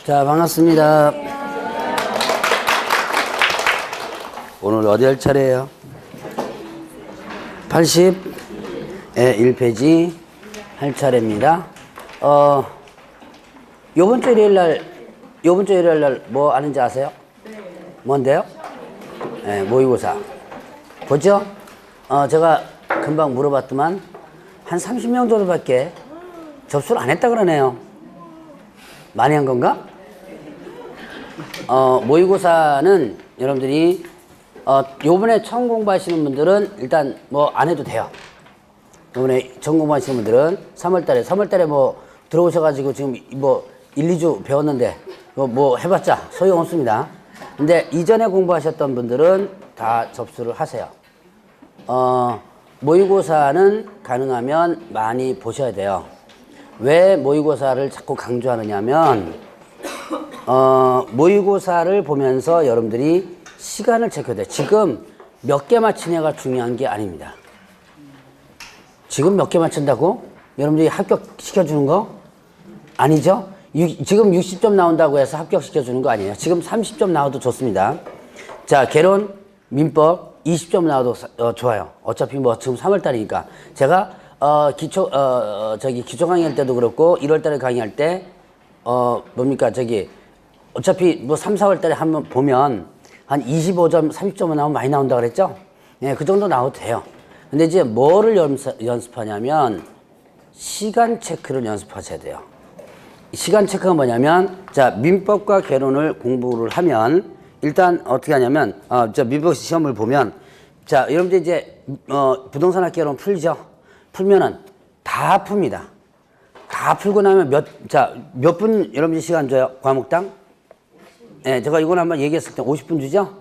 자, 반갑습니다. 오늘 어디 할 차례예요? 81페이지 할 차례입니다. 요번 주 일요일 날 뭐 하는지 아세요? 뭔데요? 네, 모의고사. 보죠? 제가 금방 물어봤더만 한 30명 정도밖에 접수를 안 했다 그러네요. 많이 한 건가? 모의고사는 여러분들이 요번에 처음 공부하시는 분들은 일단 뭐 안 해도 돼요. 요번에 처음 공부하시는 분들은 3월달에 뭐 들어오셔가지고 지금 뭐 1, 2주 배웠는데 뭐 해봤자 소용없습니다. 근데 이전에 공부하셨던 분들은 다 접수를 하세요. 모의고사는 가능하면 많이 보셔야 돼요. 왜 모의고사를 자꾸 강조하느냐면 모의고사를 보면서 여러분들이 시간을 체크해야 돼요. 지금 몇 개 맞히냐가 중요한 게 아닙니다. 지금 몇 개 맞춘다고? 여러분들이 합격시켜주는 거? 아니죠? 지금 60점 나온다고 해서 합격시켜주는 거 아니에요. 지금 30점 나와도 좋습니다. 자, 개론, 민법 20점 나와도 좋아요. 어차피 뭐 지금 3월달이니까. 제가 기초 강의할 때도 그렇고 1월달에 강의할 때 어차피 뭐 3, 4월달에 한번 보면 한 25점, 30점은 나오면 많이 나온다 그랬죠? 네, 그 정도 나와도 돼요. 근데 이제 뭐를 연습하냐면 시간 체크를 연습하셔야 돼요. 시간 체크가 뭐냐면, 자, 민법과 개론을 공부를 하면 일단 어떻게 하냐면, 민법 시험을 보면, 자, 여러분들 이제 부동산학 개론 풀죠? 풀면은 다 풉니다. 다 풀고 나면 몇 분 여러분들 시간 줘요? 과목당? 네, 제가 이건 한번 얘기했을 때 50분 주죠?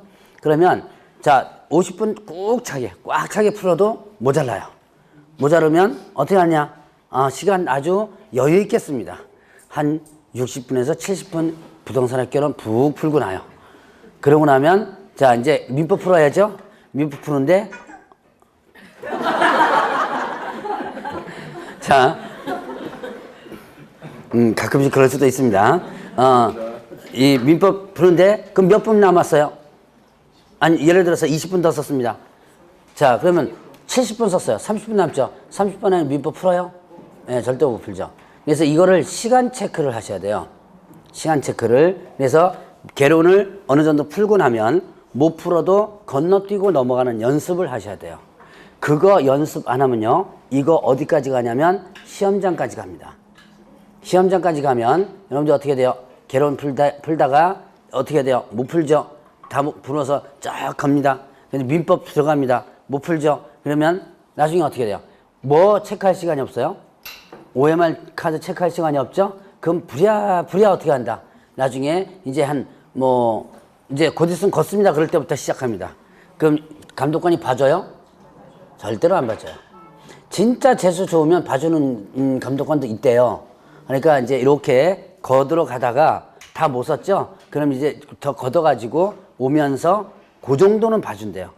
그러면, 자, 50분 꽉 차게 풀어도 모자라요. 모자르면 어떻게 하냐? 시간 아주 여유 있겠습니다. 한 60분에서 70분 부동산학 개론 푹 풀고 나요. 그러고 나면, 자, 이제 민법 풀어야죠? 민법 푸는데, 자, 가끔씩 그럴 수도 있습니다. 이 민법 푸는데, 그럼 몇 분 남았어요? 아니, 예를 들어서 20분 더 썼습니다. 자, 그러면 70분 썼어요. 30분 남죠? 30분 안에 민법 풀어요? 네, 절대 못 풀죠. 그래서 이거를 시간 체크를 하셔야 돼요. 시간 체크를. 그래서 개론을 어느 정도 풀고 나면 못 풀어도 건너뛰고 넘어가는 연습을 하셔야 돼요. 그거 연습 안 하면요, 이거 어디까지 가냐면 시험장까지 갑니다. 시험장까지 가면 여러분들 어떻게 돼요? 개론 풀다가 어떻게 돼요? 못 풀죠? 다 풀어서 쫙 갑니다. 근데 민법 들어갑니다. 못 풀죠? 그러면 나중에 어떻게 돼요? 뭐 체크할 시간이 없어요? OMR 카드 체크할 시간이 없죠? 그럼 부랴 어떻게 한다? 나중에 이제 이제 곧 있으면 걷습니다. 그럴 때부터 시작합니다. 그럼 감독관이 봐줘요? 절대로 안 봐줘요. 진짜 재수 좋으면 봐주는 감독관도 있대요. 그러니까 이제 이렇게 걷으러 가다가 다 못 썼죠? 그럼 이제 더 걷어가지고 오면서 그 정도는 봐준대요.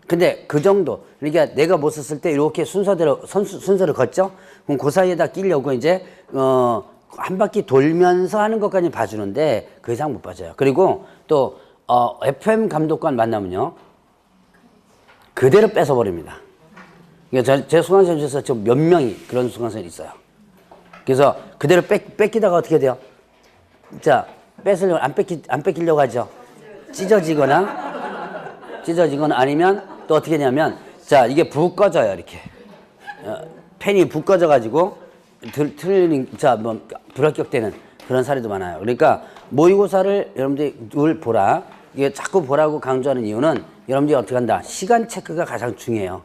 근데 그 정도, 그러니까 내가 못 썼을 때 이렇게 순서를 걷죠? 그럼 그 사이에다 끼려고 이제, 한 바퀴 돌면서 하는 것까지 봐주는데 그 이상 못 봐줘요. 그리고 또, FM 감독관 만나면요, 그대로 뺏어버립니다. 그러니까 제 수강생에서 지금 몇 명이 그런 수강생이 있어요. 그래서 그대로 뺏기다가 어떻게 돼요? 자, 안 뺏기려고 하죠. 찢어지거나 아니면 또 어떻게 하냐면, 자, 이게 북 꺼져요, 이렇게. 펜이 북 꺼져가지고, 불합격되는 그런 사례도 많아요. 그러니까, 모의고사를 여러분들이 보라. 이게 자꾸 보라고 강조하는 이유는 여러분들이 어떻게 한다? 시간 체크가 가장 중요해요.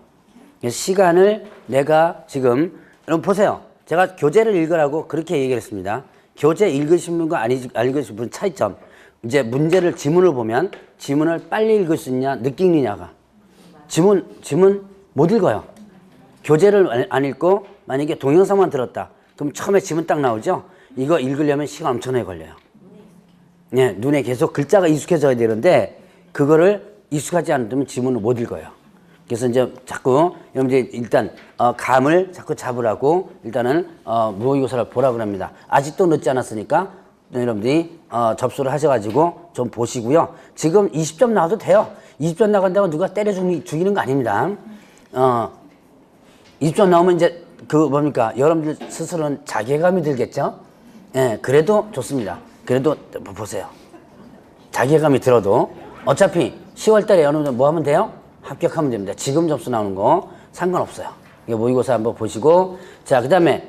시간을 내가 지금, 여러분 보세요. 제가 교재를 읽으라고 그렇게 얘기를 했습니다. 교재 읽으신 분과 안 읽으신 분 차이점. 이제 지문을 보면 지문을 빨리 읽을 수 있냐, 늦게 읽느냐가. 지문 못 읽어요. 교재를 안 읽고 만약에 동영상만 들었다. 그럼 처음에 지문 딱 나오죠? 이거 읽으려면 시간 엄청나게 걸려요. 네, 눈에 계속 글자가 익숙해져야 되는데 그거를 익숙하지 않으면 지문을 못 읽어요. 그래서 이제 자꾸 여러분들이 일단 감을 자꾸 잡으라고 일단은 모의고사를 보라고 합니다. 아직도 늦지 않았으니까 여러분들이 접수를 하셔가지고 좀 보시고요. 지금 20점 나와도 돼요. 20점 나간다고 누가 때려 죽이는 거 아닙니다. 20점 나오면 이제 그 뭡니까? 여러분들 스스로는 자괴감이 들겠죠? 예, 그래도 좋습니다. 그래도 보세요. 자괴감이 들어도 어차피 10월 달에 여러분들 뭐 하면 돼요? 합격하면 됩니다. 지금 점수 나오는 거 상관없어요. 이거 모의고사 한번 보시고. 자, 그 다음에,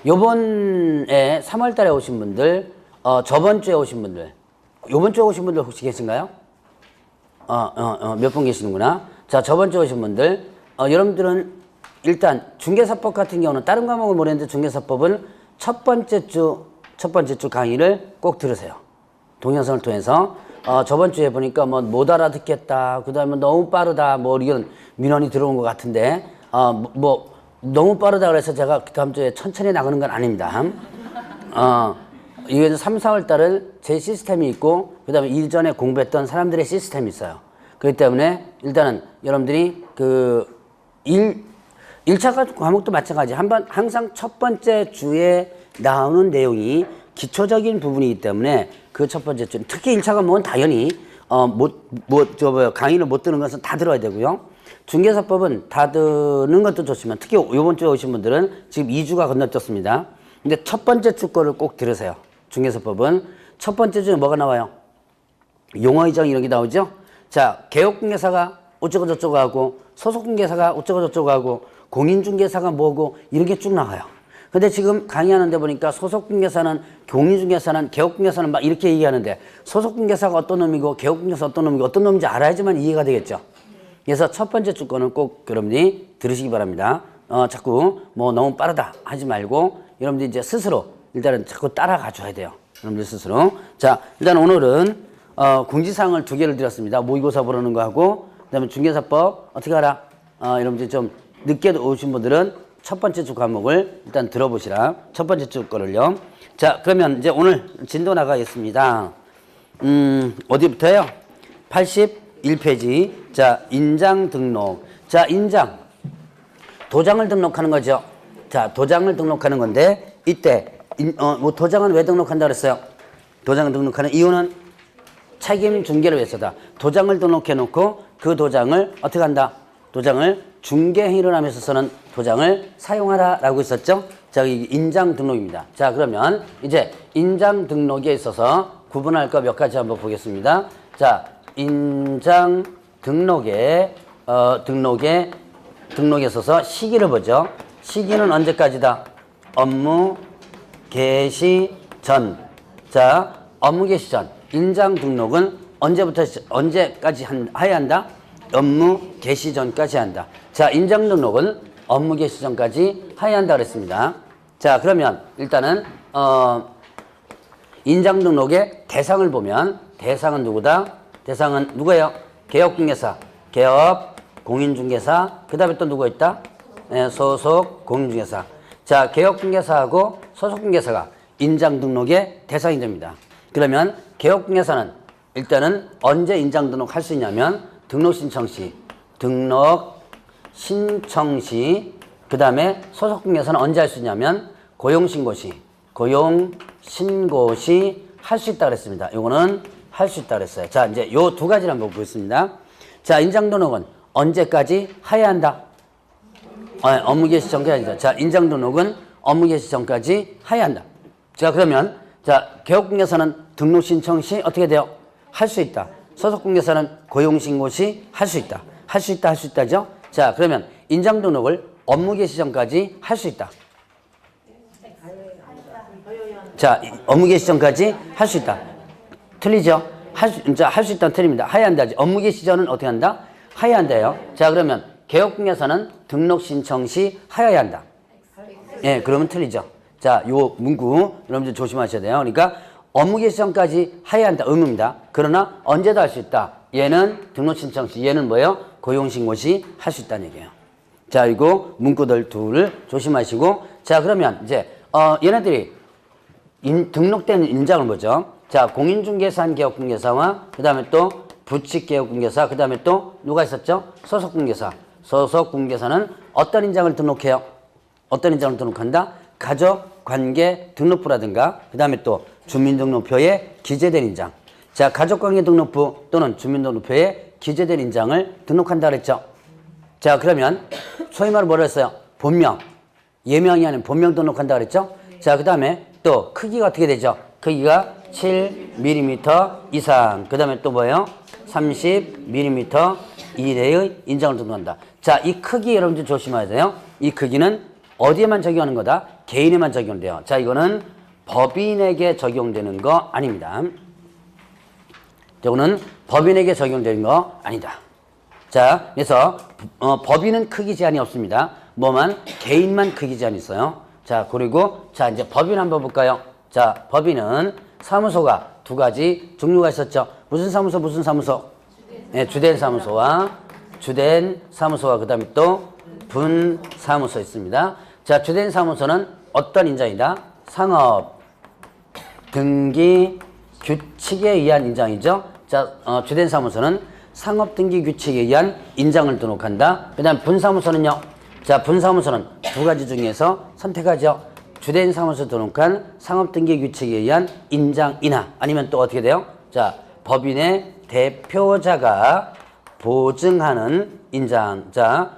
요번에 3월 달에 오신 분들, 저번 주에 오신 분들, 요번 주에 오신 분들 혹시 계신가요? 몇 분 계시는구나. 자, 저번 주에 오신 분들, 여러분들은 일단 중개사법 같은 경우는 다른 과목을 모르는데 중개사법은 첫 번째 주 강의를 꼭 들으세요. 동영상을 통해서. 저번 주에 보니까 뭐 못 알아듣겠다. 그 다음에 너무 빠르다. 뭐 이런 민원이 들어온 것 같은데, 뭐 너무 빠르다 그래서 제가 그 다음 주에 천천히 나가는 건 아닙니다. 이게 3, 4월 달은 제 시스템이 있고, 그 다음에 이전에 공부했던 사람들의 시스템이 있어요. 그렇기 때문에 일단은 여러분들이 1차 과목도 마찬가지. 항상 첫 번째 주에 나오는 내용이 기초적인 부분이기 때문에 그 첫 번째 주, 특히 1차 과목은 당연히, 강의를 못 듣는 것은 다 들어야 되고요. 중개사법은 다 듣는 것도 좋지만, 특히 이번 주에 오신 분들은 지금 2주가 건너뛰었습니다. 근데 첫 번째 주 거를 꼭 들으세요. 중개사법은. 첫 번째 주에 뭐가 나와요? 용어의정 이런 게 나오죠? 자, 개업중개사가 어쩌고저쩌고 하고, 소속중개사가 어쩌고저쩌고 하고, 공인중개사가 뭐고, 이런 게 쭉 나와요. 근데 지금 강의하는데 보니까 소속중개사는, 공인중개사는, 개업중개사는 막 이렇게 얘기하는데, 소속중개사가 어떤 놈이고, 개업중개사 어떤 놈이고, 어떤 놈인지 알아야지만 이해가 되겠죠. 그래서 첫 번째 주권은 꼭 여러분들이 들으시기 바랍니다. 자꾸 뭐 너무 빠르다 하지 말고, 여러분들이 이제 스스로 일단은 자꾸 따라가 줘야 돼요. 여러분들 스스로. 자, 일단 오늘은, 공지사항을 2개를 드렸습니다. 모의고사 보러는 거 하고, 그 다음에 중개사법 어떻게 알아? 여러분들이 좀 늦게 오신 분들은 첫 번째 주 과목을 일단 들어보시라. 첫 번째 주 거를요. 자, 그러면 이제 오늘 진도 나가겠습니다. 어디부터요? 81페이지. 자, 인장 등록. 자, 인장. 도장을 등록하는 거죠. 자, 도장을 등록하는 건데, 이때, 도장은 왜 등록한다 그랬어요? 도장을 등록하는 이유는 책임 중개를 위해서다. 도장을 등록해 놓고 그 도장을 어떻게 한다? 도장을 중개행위를 하면서 쓰는 도장을 사용하라 라고 있었죠. 자, 이 인장 등록입니다. 자, 그러면 이제 인장 등록에 있어서 구분할 거 몇 가지 한번 보겠습니다. 자, 인장 등록에 있어서 시기를 보죠. 시기는 언제까지다? 업무 개시 전. 자, 업무 개시 전. 인장 등록은 언제까지 해야 한다? 업무 개시 전까지 한다. 자, 인장 등록은 업무 개시 전까지 해야 한다 그랬습니다. 자, 그러면 일단은 인장 등록의 대상을 보면 대상은 누구다? 대상은 누구예요? 개업중개사, 개업, 공인중개사, 그 다음에 또 누가 있다? 네, 소속, 공인중개사. 자, 개업중개사하고 소속중개사가 인장 등록의 대상이 됩니다. 그러면 개업중개사는 일단은 언제 인장 등록할 수 있냐면 등록신청 시, 그 다음에 소속중개사는 언제 할 수 있냐면 고용신고 시 할 수 있다 그랬습니다. 요거는 할 수 있다 그랬어요. 자, 이제 요 두 가지를 한번 보겠습니다. 자, 인장 등록은 언제까지 해야 한다? 업무 개시 전까지 한다. 자, 인장 등록은 업무 개시 전까지 해야 한다. 자, 그러면 자, 개업중개사는 등록신청 시 어떻게 돼요? 할 수 있다. 소속중개사는 고용신고 시 할 수 있다. 할 수 있다죠? 자, 그러면 인장 등록을 업무 개시 전까지 할 수 있다. 자, 업무 개시 전까지 할 수 있다. 틀리죠? 할 수 있다는 틀립니다. 해야 한다지. 업무 개시 전은 어떻게 한다? 해야 한대요. 자, 그러면 개업중개사는 등록신청 시 하여야 한다. 예, 그러면 틀리죠. 자, 요 문구 여러분들 조심하셔야 돼요. 그러니까 업무 개시 전까지 해야 한다. 의무입니다. 그러나 언제도 할 수 있다. 얘는 등록신청 시, 얘는 뭐예요? 고용신고 시 할 수 있다는 얘기예요. 자, 이거 문구들 둘을 조심하시고. 자, 그러면 이제 얘네들이 등록된 인장을 보죠. 자, 공인중개사한 개업중개사와 그 다음에 또 부칙개업중개사, 그 다음에 또 누가 있었죠? 소속중개사. 소속중개사는 어떤 인장을 등록해요? 어떤 인장을 등록한다? 가족관계 등록부라든가, 그 다음에 또 주민등록표에 기재된 인장. 자, 가족관계등록부 또는 주민등록표에 기재된 인장을 등록한다 그랬죠. 자, 그러면 소위 말로 뭐라 했어요? 본명. 예명이 아닌 본명 등록한다 그랬죠. 자, 그 다음에 또 크기가 어떻게 되죠? 크기가 7mm 이상. 그 다음에 또 뭐예요? 30mm 이내의 인장을 등록한다. 자, 이 크기 여러분들 조심해야 돼요. 이 크기는 어디에만 적용하는 거다? 개인에만 적용돼요. 자, 이거는 법인에게 적용되는 거 아닙니다. 이거는 법인에게 적용되는 거 아니다. 자, 그래서 법인은 크기 제한이 없습니다. 뭐만 개인만 크기 제한이 있어요. 자, 그리고 자 이제 법인 한번 볼까요? 자, 법인은 사무소가 두 가지 종류가 있었죠. 무슨 사무소 무슨 사무소? 네, 주된 사무소와 그다음에 또 분사무소 있습니다. 자, 주된 사무소는 어떤 인장이다? 상업 등기 규칙에 의한 인장이죠. 자, 주된 사무소는 상업 등기 규칙에 의한 인장을 등록한다. 그다음 분사무소는요. 자, 분사무소는 두 가지 중에서 선택하죠. 주된 사무소 등록한 상업 등기 규칙에 의한 인장이나 아니면 또 어떻게 돼요? 자, 법인의 대표자가 보증하는 인장. 자,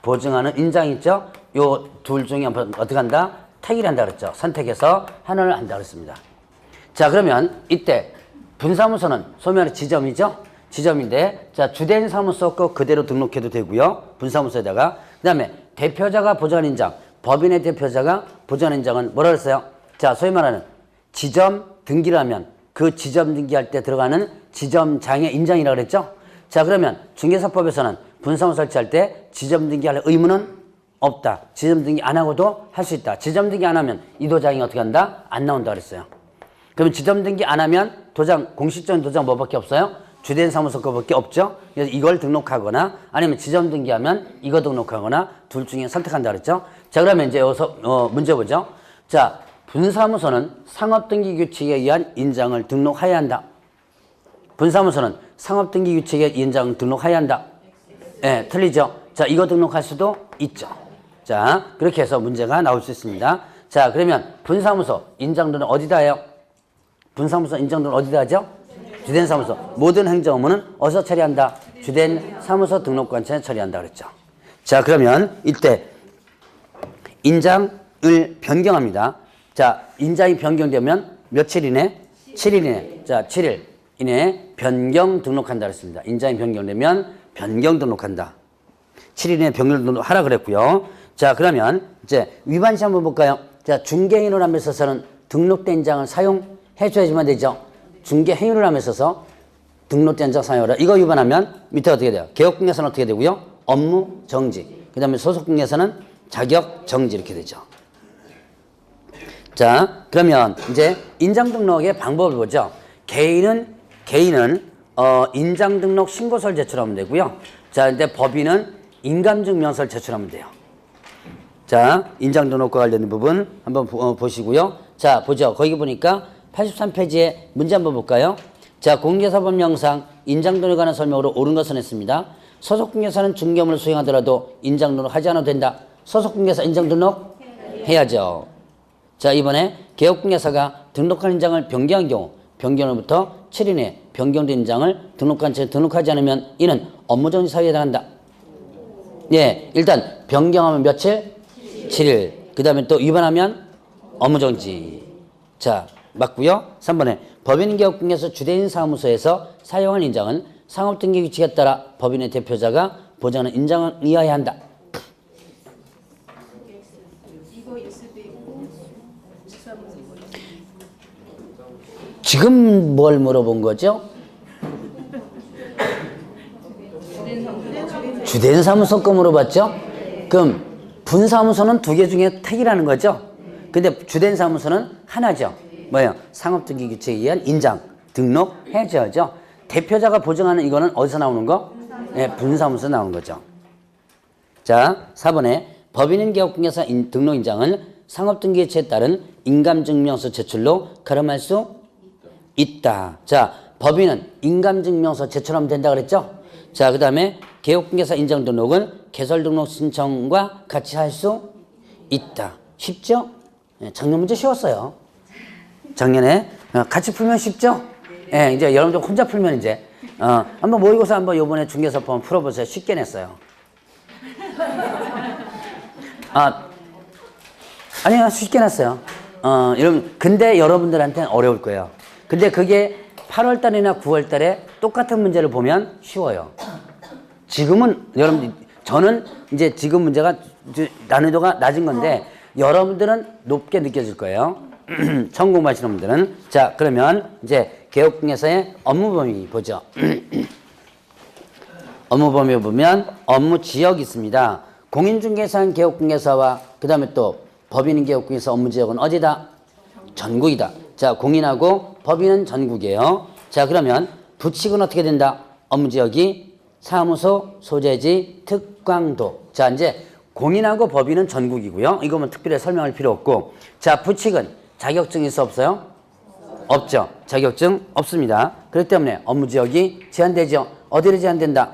보증하는 인장 있죠? 요 둘 중에 어떻게 한다? 택일 한다 그랬죠. 선택해서 하나를 한다 그랬습니다. 자, 그러면 이때 분사무소는 소위 말해 지점이죠? 지점인데, 자, 주된 사무소 거 그대로 등록해도 되고요. 분사무소에다가. 그 다음에 대표자가 보증한 인장. 법인의 대표자가 보증한 인장은 뭐라 그랬어요? 자, 소위 말하는 지점 등기라면 그 지점 등기할 때 들어가는 지점장의 인장이라고 그랬죠? 자, 그러면 중개사법에서는 분사무소 설치할 때 지점 등기할 의무는 없다. 지점 등기 안 하고도 할 수 있다. 지점 등기 안 하면 이 도장이 어떻게 한다? 안 나온다 그랬어요. 그러면 지점 등기 안 하면 도장, 공식적인 도장 뭐밖에 없어요? 주된 사무소 거밖에 없죠. 그래서 이걸 등록하거나 아니면 지점 등기하면 이거 등록하거나 둘 중에 선택한다 그랬죠. 자, 그러면 이제 여기서 문제 보죠. 자, 분사무소는 상업등기 규칙에 의한 인장을 등록해야 한다. 분사무소는 상업등기 규칙에 인장 등록해야 한다. 네, 틀리죠. 자, 이거 등록할 수도 있죠. 자, 그렇게 해서 문제가 나올 수 있습니다. 자, 그러면 분사무소 인장도는 어디다 해요? 분사무소 인장도는 어디다 하죠? 주된 사무소. 모든 행정 업무는 어디서 처리한다? 주된 사무소 등록관청에 처리한다 그랬죠. 자, 그러면 이때 인장을 변경합니다. 자, 인장이 변경되면 며칠 이내? 7일 이내. 자, 7일 이내에 변경 등록한다 그랬습니다. 인장이 변경되면 변경 등록한다. 7일 이내에 변경 등록하라 그랬고요. 자, 그러면 이제 위반시 한번 볼까요? 자, 중개인을 함에 있어서는 등록된 인장을 사용해줘야지만 되죠. 중개 행위를 함에 있어서 등록된 인장 사용하라. 이거 위반하면 밑에 어떻게 돼요? 개업공개서는 어떻게 되고요? 업무 정지. 그 다음에 소속공개서는 자격 정지 이렇게 되죠. 자, 그러면 이제 인장 등록의 방법을 보죠. 개인은 인장 등록 신고서를 제출하면 되고요. 자, 근데 법인은 인감증명서를 제출하면 돼요. 자, 인장 등록과 관련된 부분 한번 보시고요. 자, 보죠. 거기 보니까 83페이지에 문제 한번 볼까요? 자, 공개사법령상 인장 등록에 관한 설명으로 옳은 것은 했습니다. 소속공개사는 중개업무를 수행하더라도 인장 등록하지 않아도 된다. 소속공개사 인장 등록 해야죠. 자, 이번에 개업공개사가 등록한 인장을 변경한 경우 변경으로부터 7일 내에 변경된 인장을 등록관청에 등록하지 않으면 이는 업무정지 사유에 해당한다. 예, 일단 변경하면 며칠? 7일. 그 다음에 또 위반하면 업무정지. 자, 맞고요. 3번에 법인개업공개서 주된 사무소에서 사용한 인장은 상업등기 규칙에 따라 법인의 대표자가 보장하는 인장을 의하여야 한다. 지금 뭘 물어본 거죠? 주된 사무소 거 물어봤죠? 그럼 분사무소는 두 개 중에 택이라는 거죠? 근데 주된 사무소는 하나죠. 뭐예요? 상업등기 규칙에 의한 인장 등록해줘야죠. 대표자가 보증하는 이거는 어디서 나오는 거? 네, 분사무소에서 나오는 거죠. 자, 4번에 법인인 개업공개사 등록 인장은 상업등기 규칙에 따른 인감증명서 제출로 가름할 수 있다. 자, 법인은 인감증명서 제출하면 된다 그랬죠? 자, 그 다음에 개업공개사 인장 등록은 개설 등록 신청과 같이 할 수 있다. 쉽죠? 네, 작년 문제 쉬웠어요. 작년에 같이 풀면 쉽죠? 예, 이제 여러분들 혼자 풀면 이제, 한번 모의고사 한번 요번에 중개사법 한번 풀어보세요. 쉽게 냈어요. 아니요, 쉽게 냈어요. 여러분, 근데 여러분들한테는 어려울 거예요. 근데 그게 8월 달이나 9월 달에 똑같은 문제를 보면 쉬워요. 지금은, 여러분, 저는 이제 지금 문제가 난이도가 낮은 건데, 여러분들은 높게 느껴질 거예요. 처음 공부하시는 분들은. 자, 그러면 이제 개혁공개서의 업무 범위 보죠. 업무 범위 보면 업무 지역이 있습니다. 공인중개사는 개혁공개사와 그 다음에 또 법인은 개혁공개사 업무 지역은 어디다? 전국이다. 자, 공인하고 법인은 전국이에요. 자, 그러면 부칙은 어떻게 된다? 업무 지역이 사무소, 소재지, 특광도. 자, 이제 공인하고 법인은 전국이고요. 이거면 특별히 설명할 필요 없고. 자, 부칙은 자격증 있어 없어요? 없죠. 자격증 없습니다. 그렇기 때문에 업무 지역이 제한되죠. 어디로 제한된다?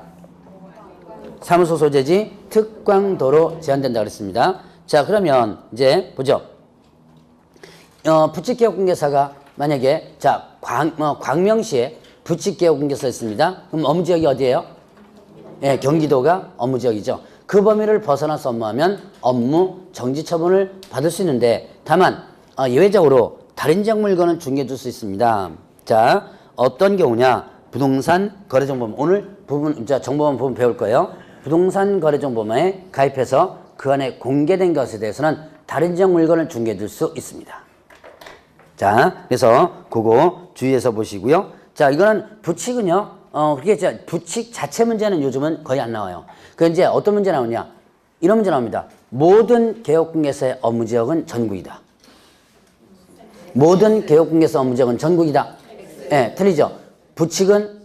사무소, 소재지, 특광도로 제한된다 그랬습니다. 자, 그러면 이제 보죠. 부칙개혁공개사가 만약에 자 광명시에 부칙개혁공개사 있습니다. 그럼 업무 지역이 어디예요? 예, 경기도가 업무 지역이죠. 그 범위를 벗어나서 업무하면 업무 정지 처분을 받을 수 있는데 다만 예외적으로 다른 지역 물건은 중개해줄 수 있습니다. 자, 어떤 경우냐? 부동산 거래정보범 오늘 부분 정보만 부분 배울 거예요. 부동산 거래정보범에 가입해서 그 안에 공개된 것에 대해서는 다른 지역 물건을 중개해줄 수 있습니다. 자, 그래서 그거 주의해서 보시고요. 자, 이거는 부칙은요. 그게 부칙 자체 문제는 요즘은 거의 안 나와요. 그 이제 어떤 문제 나오냐? 이런 문제 나옵니다. 모든 개혁공개사의 업무 지역은 전국이다. 모든 개혁공개사 업무 지역은 전국이다. 예, 틀리죠. 부칙은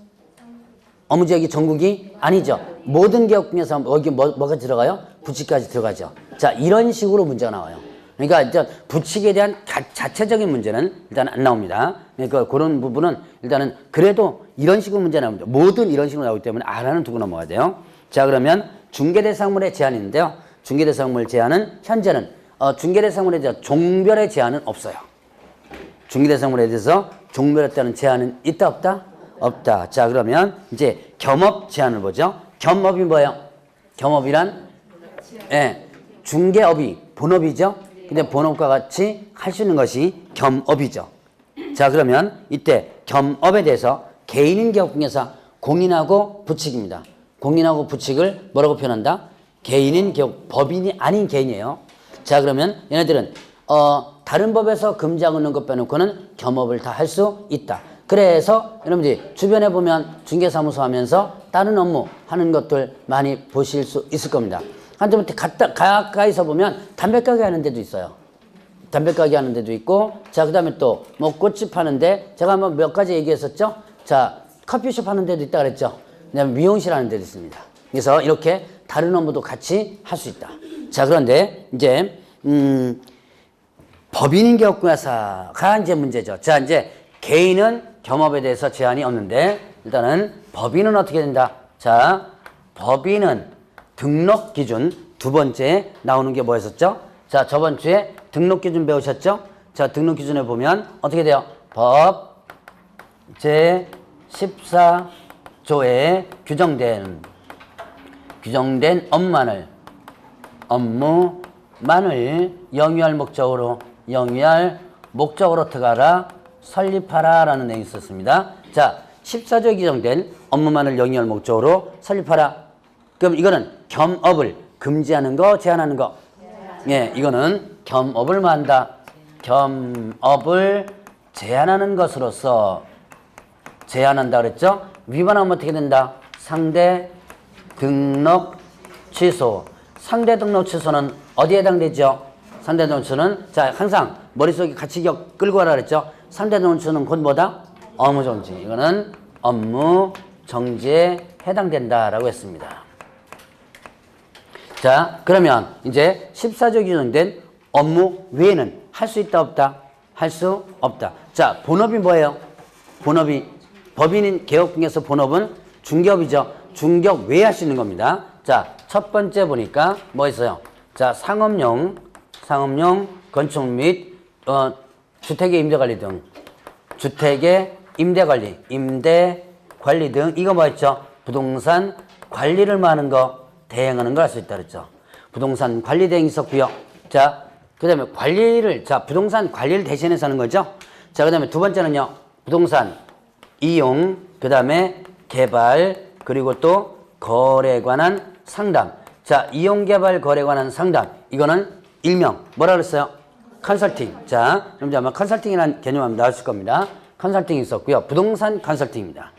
업무 지역이 전국이 아니죠. 모든 개혁공개사 여기 뭐가 들어가요? 부칙까지 들어가죠. 자, 이런 식으로 문제가 나와요. 그러니까 일단 부칙에 대한 자체적인 문제는 일단 안 나옵니다. 그러니까 그런 부분은 일단은 그래도 이런 식으로 문제 나옵니다. 모든 이런 식으로 나오기 때문에 알아는 두고 넘어가야 돼요. 자, 그러면 중개대상물의 제한이 있는데요. 중개대상물 제한은 현재는 중개대상물에 대한 종별의 제한은 없어요. 중개대상물에 대해서 종별에 따른 제한은 있다 없다? 없다. 자, 그러면 이제 겸업 제한을 보죠. 겸업이 뭐예요? 겸업이란 예, 중개업이 본업이죠. 근데 본업과 같이 할 수 있는 것이 겸업이죠. 자, 그러면 이때 겸업에 대해서 개인인 개혁공개사 공인하고 부칙입니다. 공인하고 부칙을 뭐라고 표현한다? 개인인 개혁, 법인이 아닌 개인이에요. 자, 그러면 얘네들은 다른 법에서 금지하고 있는 것 빼놓고는 겸업을 다 할 수 있다. 그래서 여러분들이 주변에 보면 중개사무소 하면서 다른 업무 하는 것들 많이 보실 수 있을 겁니다. 한쪽부터 가까이서 보면 담배가게 하는 데도 있어요. 담배가게 하는 데도 있고, 자, 그 다음에 또 뭐 꽃집 하는데 제가 한번 몇 가지 얘기했었죠. 자, 커피숍 하는 데도 있다 그랬죠. 그다음에 미용실 하는 데도 있습니다. 그래서 이렇게 다른 업무도 같이 할 수 있다. 자, 그런데 이제 법인인 개혁공개사가 이제 문제죠. 자, 이제 개인은 겸업에 대해서 제한이 없는데 일단은 법인은 어떻게 된다? 자, 법인은 등록 기준 두 번째 나오는 게 뭐였었죠? 자, 저번 주에 등록 기준 배우셨죠? 자, 등록 기준에 보면 어떻게 돼요? 법 제 14조에 규정된 업무만을 영위할 목적으로 특하라 설립하라 라는 내용이 있었습니다. 자, 14조에 규정된 업무만을 영위할 목적으로 설립하라. 그럼 이거는 겸업을 금지하는 거, 제한하는 거. 예, 이거는 겸업을 말한다. 겸업을 제한하는 것으로서 제한한다 그랬죠? 위반하면 어떻게 된다? 상대 등록 취소. 상대 등록 취소는 어디에 해당되죠? 상대 등록 취소는 자, 항상 머릿속에 같이 끌고 가라 그랬죠? 상대 등록 취소는 곧 뭐다? 업무 정지. 이거는 업무 정지에 해당된다라고 했습니다. 자, 그러면 이제 14조 규정된 업무 외에는 할 수 있다 없다? 할 수 없다. 자, 본업이 뭐예요? 본업이 법인인 개혁공개서 본업은 중개업이죠. 중개업 외에 할 수 있는 겁니다. 자, 첫 번째 보니까 뭐 있어요? 자, 상업용 건축 및 주택의 임대관리 등 주택의 임대관리, 임대관리 등 이거 뭐였죠? 부동산 관리를 뭐 하는 거, 대행하는 걸 할 수 있다 그랬죠. 부동산 관리 대행이 있었고요. 자, 그 다음에 관리를, 자, 부동산 관리를 대신해서 하는 거죠. 자, 그 다음에 두 번째는요, 부동산 이용, 그 다음에 개발, 그리고 또 거래에 관한 상담. 자, 이용, 개발, 거래에 관한 상담. 이거는 일명, 뭐라 그랬어요? 컨설팅. 자, 그럼 이제 아마 컨설팅이라는 개념 한번 나왔을 겁니다. 컨설팅이 있었고요. 부동산 컨설팅입니다.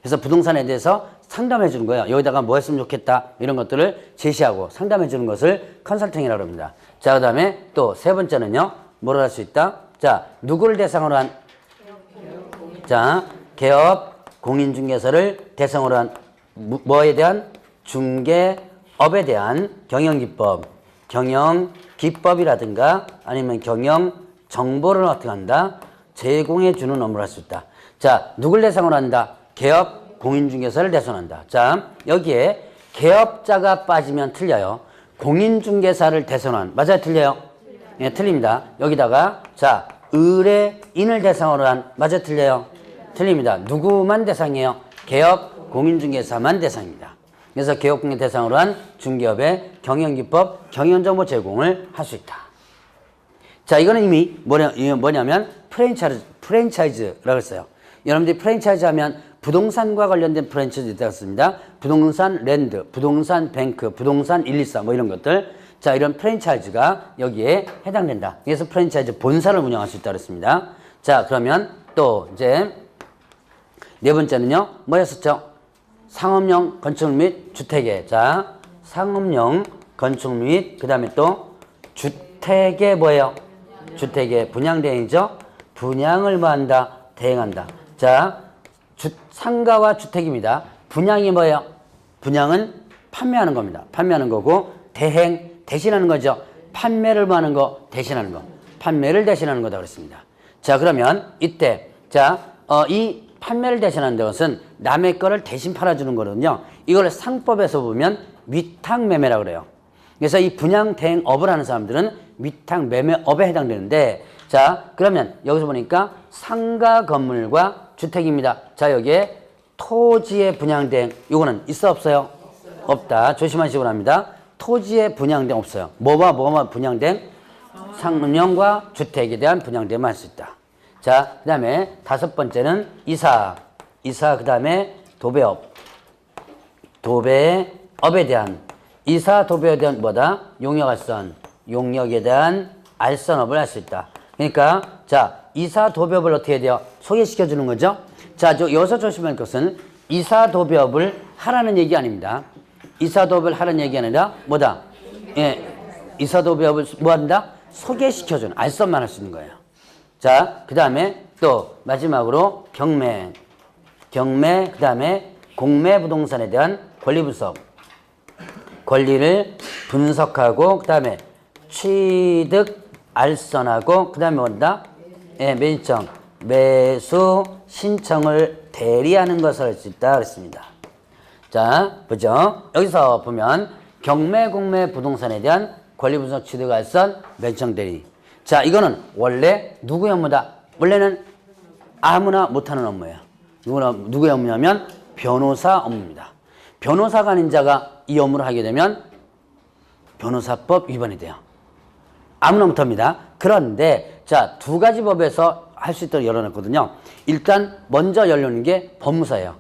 그래서 부동산에 대해서 상담해 주는 거예요. 여기다가 뭐 했으면 좋겠다 이런 것들을 제시하고 상담해 주는 것을 컨설팅이라고 합니다. 자, 그 다음에 또 세 번째는요. 뭐를 할 수 있다? 자, 누구를 대상으로 한? 자, 개업 공인중개사를 대상으로 한 뭐에 대한? 중개업에 대한 경영기법, 경영기법이라든가 아니면 경영정보를 어떻게 한다? 제공해 주는 업무를 할 수 있다. 자, 누굴 대상으로 한다? 개업 공인중개사를 대상한다. 자, 여기에 개업자가 빠지면 틀려요. 공인중개사를 대상한, 맞아요? 틀려요? 예, 틀립니다. 여기다가, 자, 의뢰인을 대상으로 한, 맞아요? 틀려요? 틀립니다. 누구만 대상이에요? 개업 공인중개사만 대상입니다. 그래서 개업 공인 대상으로 한 중개업의 경영기법, 경영정보 제공을 할 수 있다. 자, 이거는 이미 뭐냐면 프랜차이즈라고 했어요. 여러분들이 프랜차이즈 하면 부동산과 관련된 프랜차이즈 있습니다. 부동산 랜드, 부동산 뱅크, 부동산 124 뭐 이런 것들. 자, 이런 프랜차이즈가 여기에 해당된다. 그래서 프랜차이즈 본사를 운영할 수 있다고 했습니다. 자, 그러면 또 이제 네 번째는요. 뭐였었죠? 상업용 건축 및 주택의, 자, 상업용 건축 및 그 다음에 또 주택의 뭐예요? 주택의 분양대행이죠. 분양을 뭐 한다? 대행한다. 자, 상가와 주택입니다. 분양이 뭐예요? 분양은 판매하는 겁니다. 판매하는 거고, 대행, 대신하는 거죠. 판매를 뭐 하는 거? 대신하는 거. 판매를 대신하는 거다 그랬습니다. 자, 그러면 이때, 자, 이 판매를 대신하는 것은 남의 거를 대신 팔아주는 거거든요. 이걸 상법에서 보면 위탁매매라고 그래요. 그래서 이 분양 대행업을 하는 사람들은 위탁매매업에 해당되는데, 자, 그러면 여기서 보니까 상가 건물과 주택입니다. 자, 여기에 토지의 분양대행, 이거는 있어 없어요? 없다. 조심하시기 바랍니다. 토지의 분양대행 없어요. 뭐가 분양대행? 상업용과 주택에 대한 분양대행만 할 수 있다. 자, 그 다음에 다섯 번째는 이사, 그 다음에 도배업, 도배업에 대한, 이사 도배에 대한 뭐다? 용역알선, 용역에 대한 알선업을 할 수 있다. 그러니까, 자, 이사 도배업을 어떻게 해야 돼요? 소개시켜 주는 거죠? 자, 여기서 조심할 것은 이사 도배업을 하라는 얘기 아닙니다. 이사 도배업을 하라는 얘기 아니라 뭐다? 예, 이사 도배업을 뭐 한다? 소개시켜 주는, 알선만 할 수 있는 거예요. 자, 그 다음에 또 마지막으로 경매, 그 다음에 공매 부동산에 대한 권리 분석, 권리를 분석하고, 그 다음에 취득, 알선하고, 그 다음에 뭔다? 예, 매수신청, 매수 신청을 대리하는 것을 할 수 있다 그랬습니다. 자, 보죠. 여기서 보면 경매, 공매 부동산에 대한 권리 분석, 취득, 알선, 매수신청 대리. 자, 이거는 원래 누구의 업무다? 원래는 아무나 못하는 업무예요. 누구의 업무냐면 변호사 업무입니다. 변호사가 아닌 자가 이 업무를 하게 되면 변호사법 위반이 돼요. 아무나 못합니다. 그런데 자, 두 가지 법에서 할 수 있도록 열어놨거든요. 일단 먼저 열려는 게 법무사예요.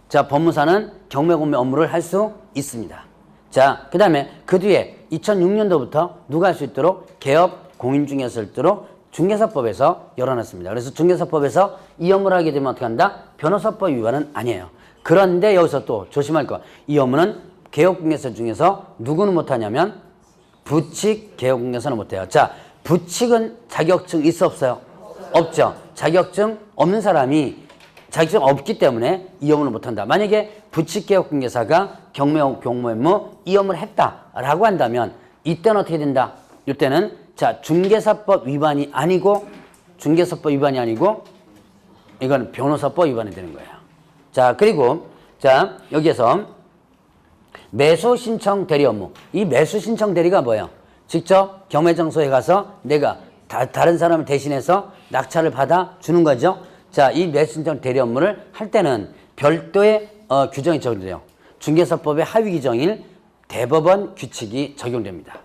자, 법무사는 경매, 공매 업무를 할 수 있습니다. 자, 그 다음에 그 뒤에 2006년도부터 누가 할 수 있도록 개업 공인중개사 할 수 있도록 중개사법에서 열어놨습니다. 그래서 중개사법에서 이 업무를 하게 되면 어떻게 한다? 변호사법 위반은 아니에요. 그런데 여기서 또 조심할 거, 이 업무는 개업공개사 중에서 누구는 못하냐면 부칙 개업공개사는 못해요. 자, 부칙은 자격증 있어 없어요? 없죠. 자격증 없는 사람이 자격증 없기 때문에 이 업무는 못한다. 만약에 부칙 개업공개사가 경매, 공매 업무 이 업무를 했다라고 한다면 이때는 어떻게 된다? 이때는 자, 중개사법 위반이 아니고 이건 변호사법 위반이 되는 거예요. 자, 그리고 자, 여기에서 매수 신청 대리 업무. 이 매수 신청 대리가 뭐예요? 직접 경매 장소에 가서 내가 다른 사람을 대신해서 낙찰을 받아 주는 거죠. 자, 이 매수인정 대리 업무를 할 때는 별도의 규정이 적용돼요. 중개사법의 하위 규정인 대법원 규칙이 적용됩니다.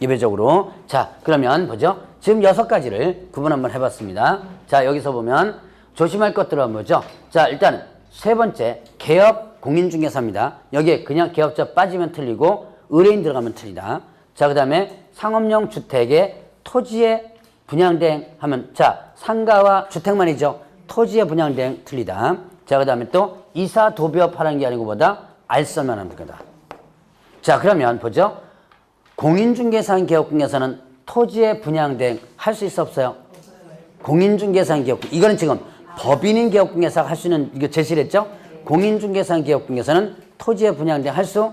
예외적으로. 자, 그러면 보죠. 지금 6가지를 구분 한번 해봤습니다. 자, 여기서 보면 조심할 것들은 뭐죠? 자, 일단 세 번째, 개업 공인중개사입니다. 여기에 그냥 개업자 빠지면 틀리고 의뢰인 들어가면 틀리다. 자, 그 다음에 상업용 주택의 토지의 분양대행 하면, 자, 상가와 주택만이죠. 토지의 분양대행 틀리다. 자, 그 다음에 또 이사 도비업 하라는 게 아니고 뭐다? 알선만 하는 거다. 자, 그러면 보죠. 공인중개사인 개업공개사는 토지의 분양대행 할 수 있어 없어요? 공인중개사인 개업공개사. 이거는 지금 법인인 개업공개사가 할 수 있는, 이거 제시를 했죠? 공인중개사인 개업공개사는 토지의 분양대행 할 수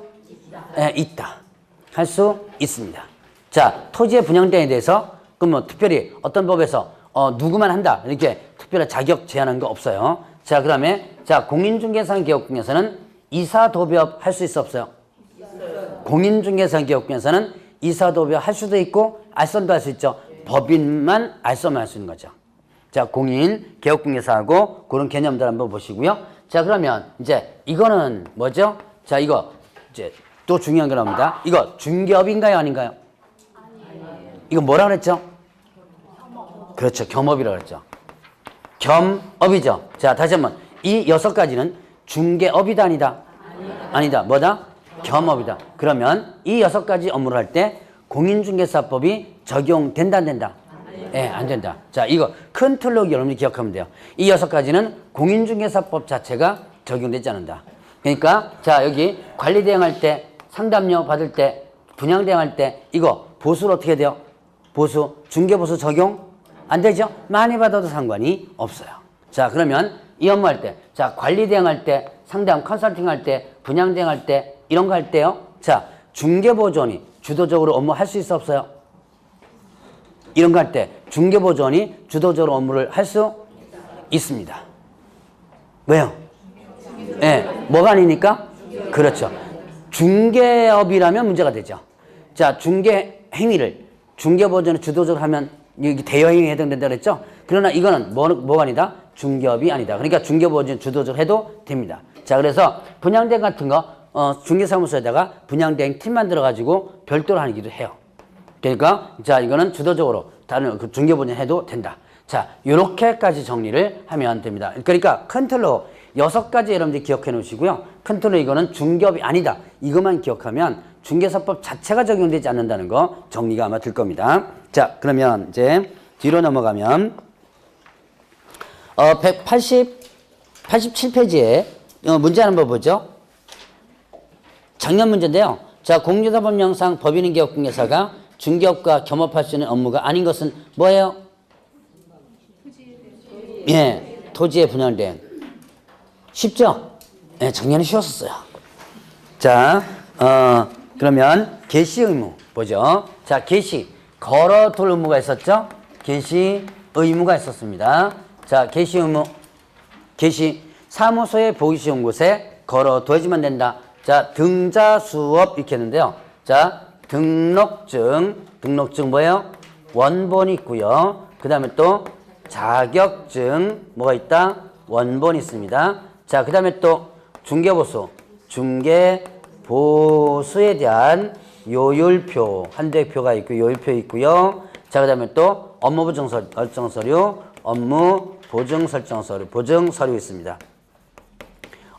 있다. 할 수 있습니다. 자, 토지의 분양대행에 대해서 그럼 뭐 특별히 어떤 법에서 누구만 한다 이렇게 특별한 자격 제한한 거 없어요. 자, 그 다음에 자, 공인중개사인 개업공개사는 이사 도비업 할 수 있어 없어요? 공인중개사인 개업공개사는 이사 도비업 할 수도 있고 알선도 할 수 있죠. 법인만 알선만 할 수 있는 거죠. 자, 공인 개업공개사하고 그런 개념들 한번 보시고요. 자, 그러면 이제 이거는 뭐죠? 자, 이거 이제 또 중요한 게 나옵니다. 이거 중개업인가요, 아닌가요? 이거 뭐라 그랬죠? 그렇죠. 겸업이라고 그랬죠. 겸업이죠. 자, 다시 한번. 이 6가지는 중개업이다, 아니다? 아니다. 뭐다? 겸업이다. 그러면 이 6가지 업무를 할 때 공인중개사법이 적용된다, 안 된다? 예, 안 된다. 자, 이거 큰 틀로 여러분이 기억하면 돼요. 이 6가지는 공인중개사법 자체가 적용되지 않는다. 그러니까 자, 여기 관리 대행할 때, 상담료 받을 때, 분양 대행할 때 이거 보수를 어떻게 돼요? 보수, 중개보수 적용 안 되죠? 많이 받아도 상관이 없어요. 자, 그러면 이 업무 할 때, 자, 관리 대행할 때, 상담 컨설팅 할 때, 분양 대행할 때, 이런 거 할 때요. 자, 중개보조원이 주도적으로 업무 할 수 있어 없어요? 이런 거 할 때 중개보조원이 주도적으로 업무를 할 수 있습니다. 왜요? 예, 네, 뭐가 아니니까? 그렇죠. 중개업이라면 문제가 되죠. 자, 중개 행위를 중개보조원이 주도적으로 하면 이게 대여행위에 해당된다 그랬죠? 그러나 이거는 뭐가 아니다? 중개업이 아니다. 그러니까 중개보조원이 주도적으로 해도 됩니다. 자, 그래서 분양대행 같은 거 중개사무소에다가 분양대행 팀 만들어가지고 별도로 하기도 해요. 그러니까 자, 이거는 주도적으로 다른 그 중개보조원 해도 된다. 자, 요렇게까지 정리를 하면 됩니다. 그러니까 큰 틀로 6가지 여러분들 기억해 놓으시고요. 큰 틀로 이거는 중개업이 아니다. 이것만 기억하면 중개사법 자체가 적용되지 않는다는 거 정리가 아마 될 겁니다. 자, 그러면 이제 뒤로 넘어가면 87페이지에 문제 한번 보죠. 작년 문제인데요. 자, 공인중개사법령상 법인인 개업공개사가 중개업과 겸업할 수 있는 업무가 아닌 것은 뭐예요? 예, 토지의 분양대행. 쉽죠? 예, 작년에 쉬웠었어요. 자, 그러면 개시 의무 보죠. 자, 개시 걸어둘 의무가 있었죠? 개시 의무가 있었습니다. 자, 개시 의무, 개시 사무소에 보기 쉬운 곳에 걸어둬야지만 된다. 자, 등자 수업 이렇게 했는데요. 자, 등록증 뭐예요? 원본이 있고요. 그 다음에 또 자격증 뭐가 있다? 원본이 있습니다. 자, 그 다음에 또 중개보수, 중개보수에 대한 요율표, 한대표가 있고 요율표 있고요. 자, 그 다음에 또 업무 보증 설정 서류, 업무 보증 설정 서류, 보증 서류 있습니다.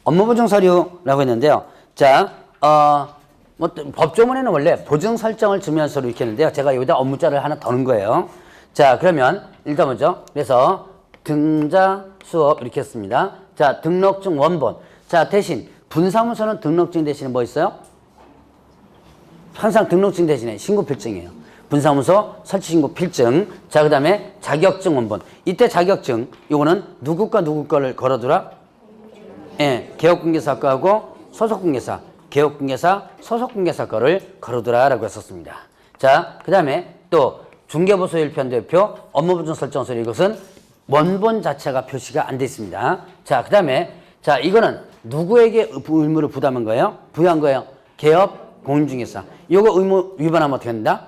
업무 보증 서류라고 했는데요. 자, 뭐 법조문에는 원래 보증 설정을 증명한 서류 이렇게 했는데요. 제가 여기다 업무자를 하나 더 넣은 거예요. 자, 그러면 일단 먼저 그래서 등자 수업 이렇게 했습니다. 자, 등록증 원본. 자, 대신 분사무소는 등록증 대신에 뭐 있어요? 항상 등록증 대신에 신고필증이에요. 분사무소 설치신고 필증. 자, 그 다음에 자격증 원본. 이때 자격증 요거는 누구과 누구 거를 걸어두라? 예, 개업공개사 거하고 소속공개사, 개업공개사, 소속공개사 거를 걸어두라 라고 했었습니다. 자, 그 다음에 또 중개보수 일편대표, 업무보증 설정서류 이것은 원본 자체가 표시가 안 돼 있습니다. 자, 그 다음에 자, 이거는 누구에게 의무를 부담한 거예요? 부여한 거예요? 개업 공인중개사. 이거 의무 위반하면 어떻게 된다?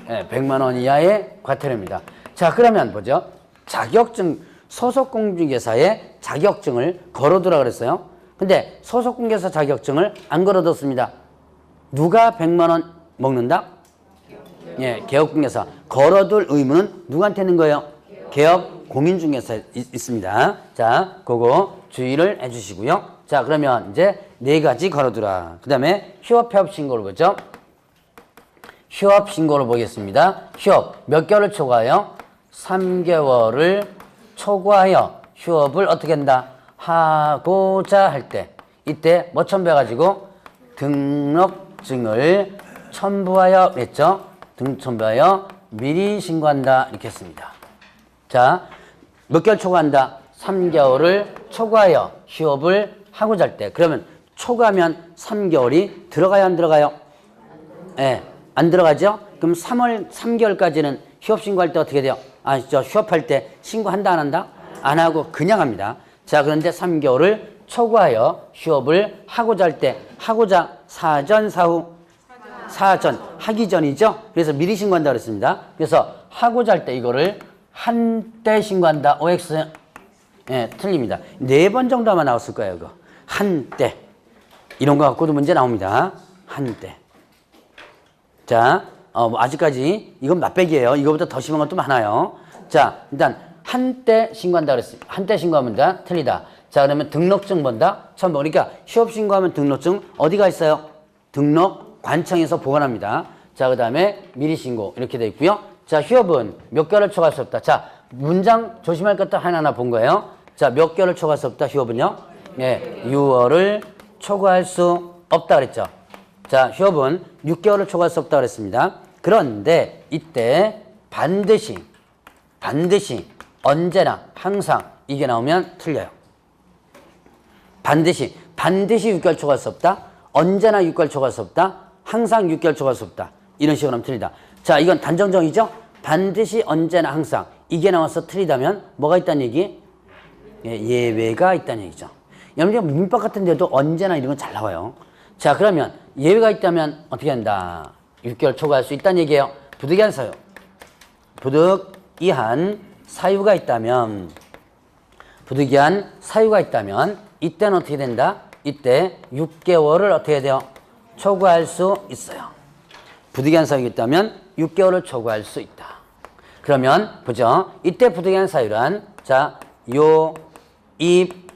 네, 100만 원 이하의 과태료입니다. 자, 그러면 보죠. 자격증 소속공인중개사의 자격증을 걸어두라 그랬어요. 근데 소속공인중개사 자격증을 안 걸어뒀습니다. 누가 100만 원 먹는다? 예, 개업공인중개사. 걸어둘 의무는 누구한테 있는 거예요? 개업공인중개사에 있습니다. 자, 그거 주의를 해주시고요. 자, 그러면 이제 4가지 걸어두라. 그 다음에 휴업 신고를 보죠. 휴업 신고를 보겠습니다. 휴업 몇 개월을 초과하여? 3개월을 초과하여 휴업을 어떻게 한다? 하고자 할 때, 이때 뭐 첨부해가지고 등록증을 첨부하여 했죠. 첨부하여 미리 신고한다 이렇게 했습니다. 자, 몇 개월 초과한다? 3개월을 초과하여 휴업을 하고자 할 때. 그러면 초과하면 3개월이 들어가요, 안 들어가요? 예, 안 들어가죠? 그럼 3개월까지는 휴업 신고할 때 어떻게 돼요? 아시죠? 휴업할 때 신고한다, 안 한다? 안 하고 그냥 합니다. 자, 그런데 3개월을 초과하여 휴업을 하고자 할 때, 하고자 사전, 사후? 사전, 하기 전이죠? 그래서 미리 신고한다 그랬습니다. 그래서 하고자 할 때 이거를 한때 신고한다. OX. 예, 틀립니다. 4번 정도 아마 나왔을 거예요, 이거. 한때. 이런 거 갖고도 문제 나옵니다. 한때. 자, 아직까지 이건 맛배기예요. 이거보다 더 심한 것도 많아요. 자, 일단 한때 신고한다 그랬어요. 한때 신고하면 다 틀리다. 자, 그러면 등록증 본다. 첨부. 그러니까 휴업 신고하면 등록증 어디가 있어요? 등록관청에서 보관합니다. 자, 그 다음에 미리 신고 이렇게 돼 있고요. 자, 휴업은 몇 개월을 초과할 수 없다. 자, 문장 조심할 것도 하나하나 본 거예요. 자, 몇 개월을 초과할 수 없다. 휴업은요? 예, 6월을 초과할 수 없다 그랬죠. 자, 휴업은 6개월을 초과할 수 없다 그랬습니다. 그런데 이때 반드시 언제나 항상 이게 나오면 틀려요. 반드시 6개월 초과할 수 없다. 언제나 6개월 초과할 수 없다. 항상 6개월 초과할 수 없다. 이런 식으로 하면 틀리다. 자, 이건 단정정이죠? 반드시 언제나 항상 이게 나와서 틀리다면 뭐가 있다는 얘기? 예, 예외가 있다는 얘기죠. 여러분 민법 같은 데도 언제나 이런 건 잘 나와요. 자, 그러면 예외가 있다면 어떻게 한다? 6개월 초과할 수 있다는 얘기예요. 부득이한 사유. 부득이한 사유가 있다면 이때는 어떻게 된다? 이때 6개월을 어떻게 해야 돼요? 초과할 수 있어요. 부득이한 사유가 있다면 6개월을 초과할 수 있다. 그러면 보죠. 이때 부득이한 사유란 자, 요, 입,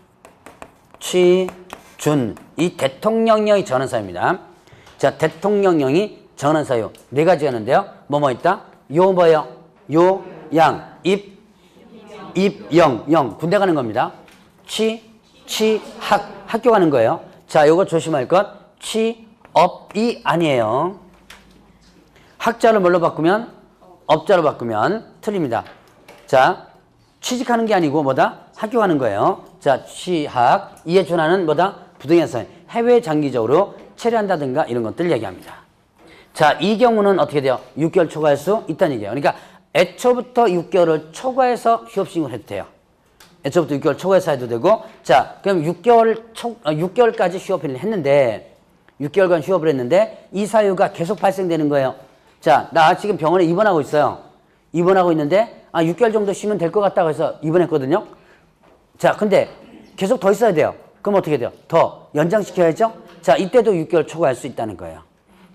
취, 준. 이 대통령령이 정한 사유입니다. 자, 대통령령이 정한 사유 4가지가 있는데요. 뭐뭐 있다? 요 뭐요? 요, 양, 입, 영. 군대 가는 겁니다. 취, 학교 가는 거예요. 자, 요거 조심할 것. 취업이 아니에요. 학자를 뭘로 바꾸면? 업자로 바꾸면 틀립니다. 자, 취직하는 게 아니고 뭐다? 학교 가는 거예요. 자, 취학. 이에 준하는 뭐다? 부득이한 사유. 해외 장기적으로 체류한다든가 이런 것들 얘기합니다. 자, 이 경우는 어떻게 돼요? 6개월 초과할 수 있다는 얘기예요. 그러니까 애초부터 6개월을 초과해서 휴업 신고를 해도 돼요. 애초부터 6개월 초과해서 해도 되고, 자, 그럼 6개월까지 휴업을 했는데, 6개월간 휴업을 했는데, 이 사유가 계속 발생되는 거예요. 자, 나 지금 병원에 입원하고 있어요. 입원하고 있는데, 6개월 정도 쉬면 될 것 같다고 해서 입원했거든요. 자, 근데 계속 더 있어야 돼요. 그럼 어떻게 돼요? 더 연장시켜야죠? 자, 이때도 6개월 초과할 수 있다는 거예요.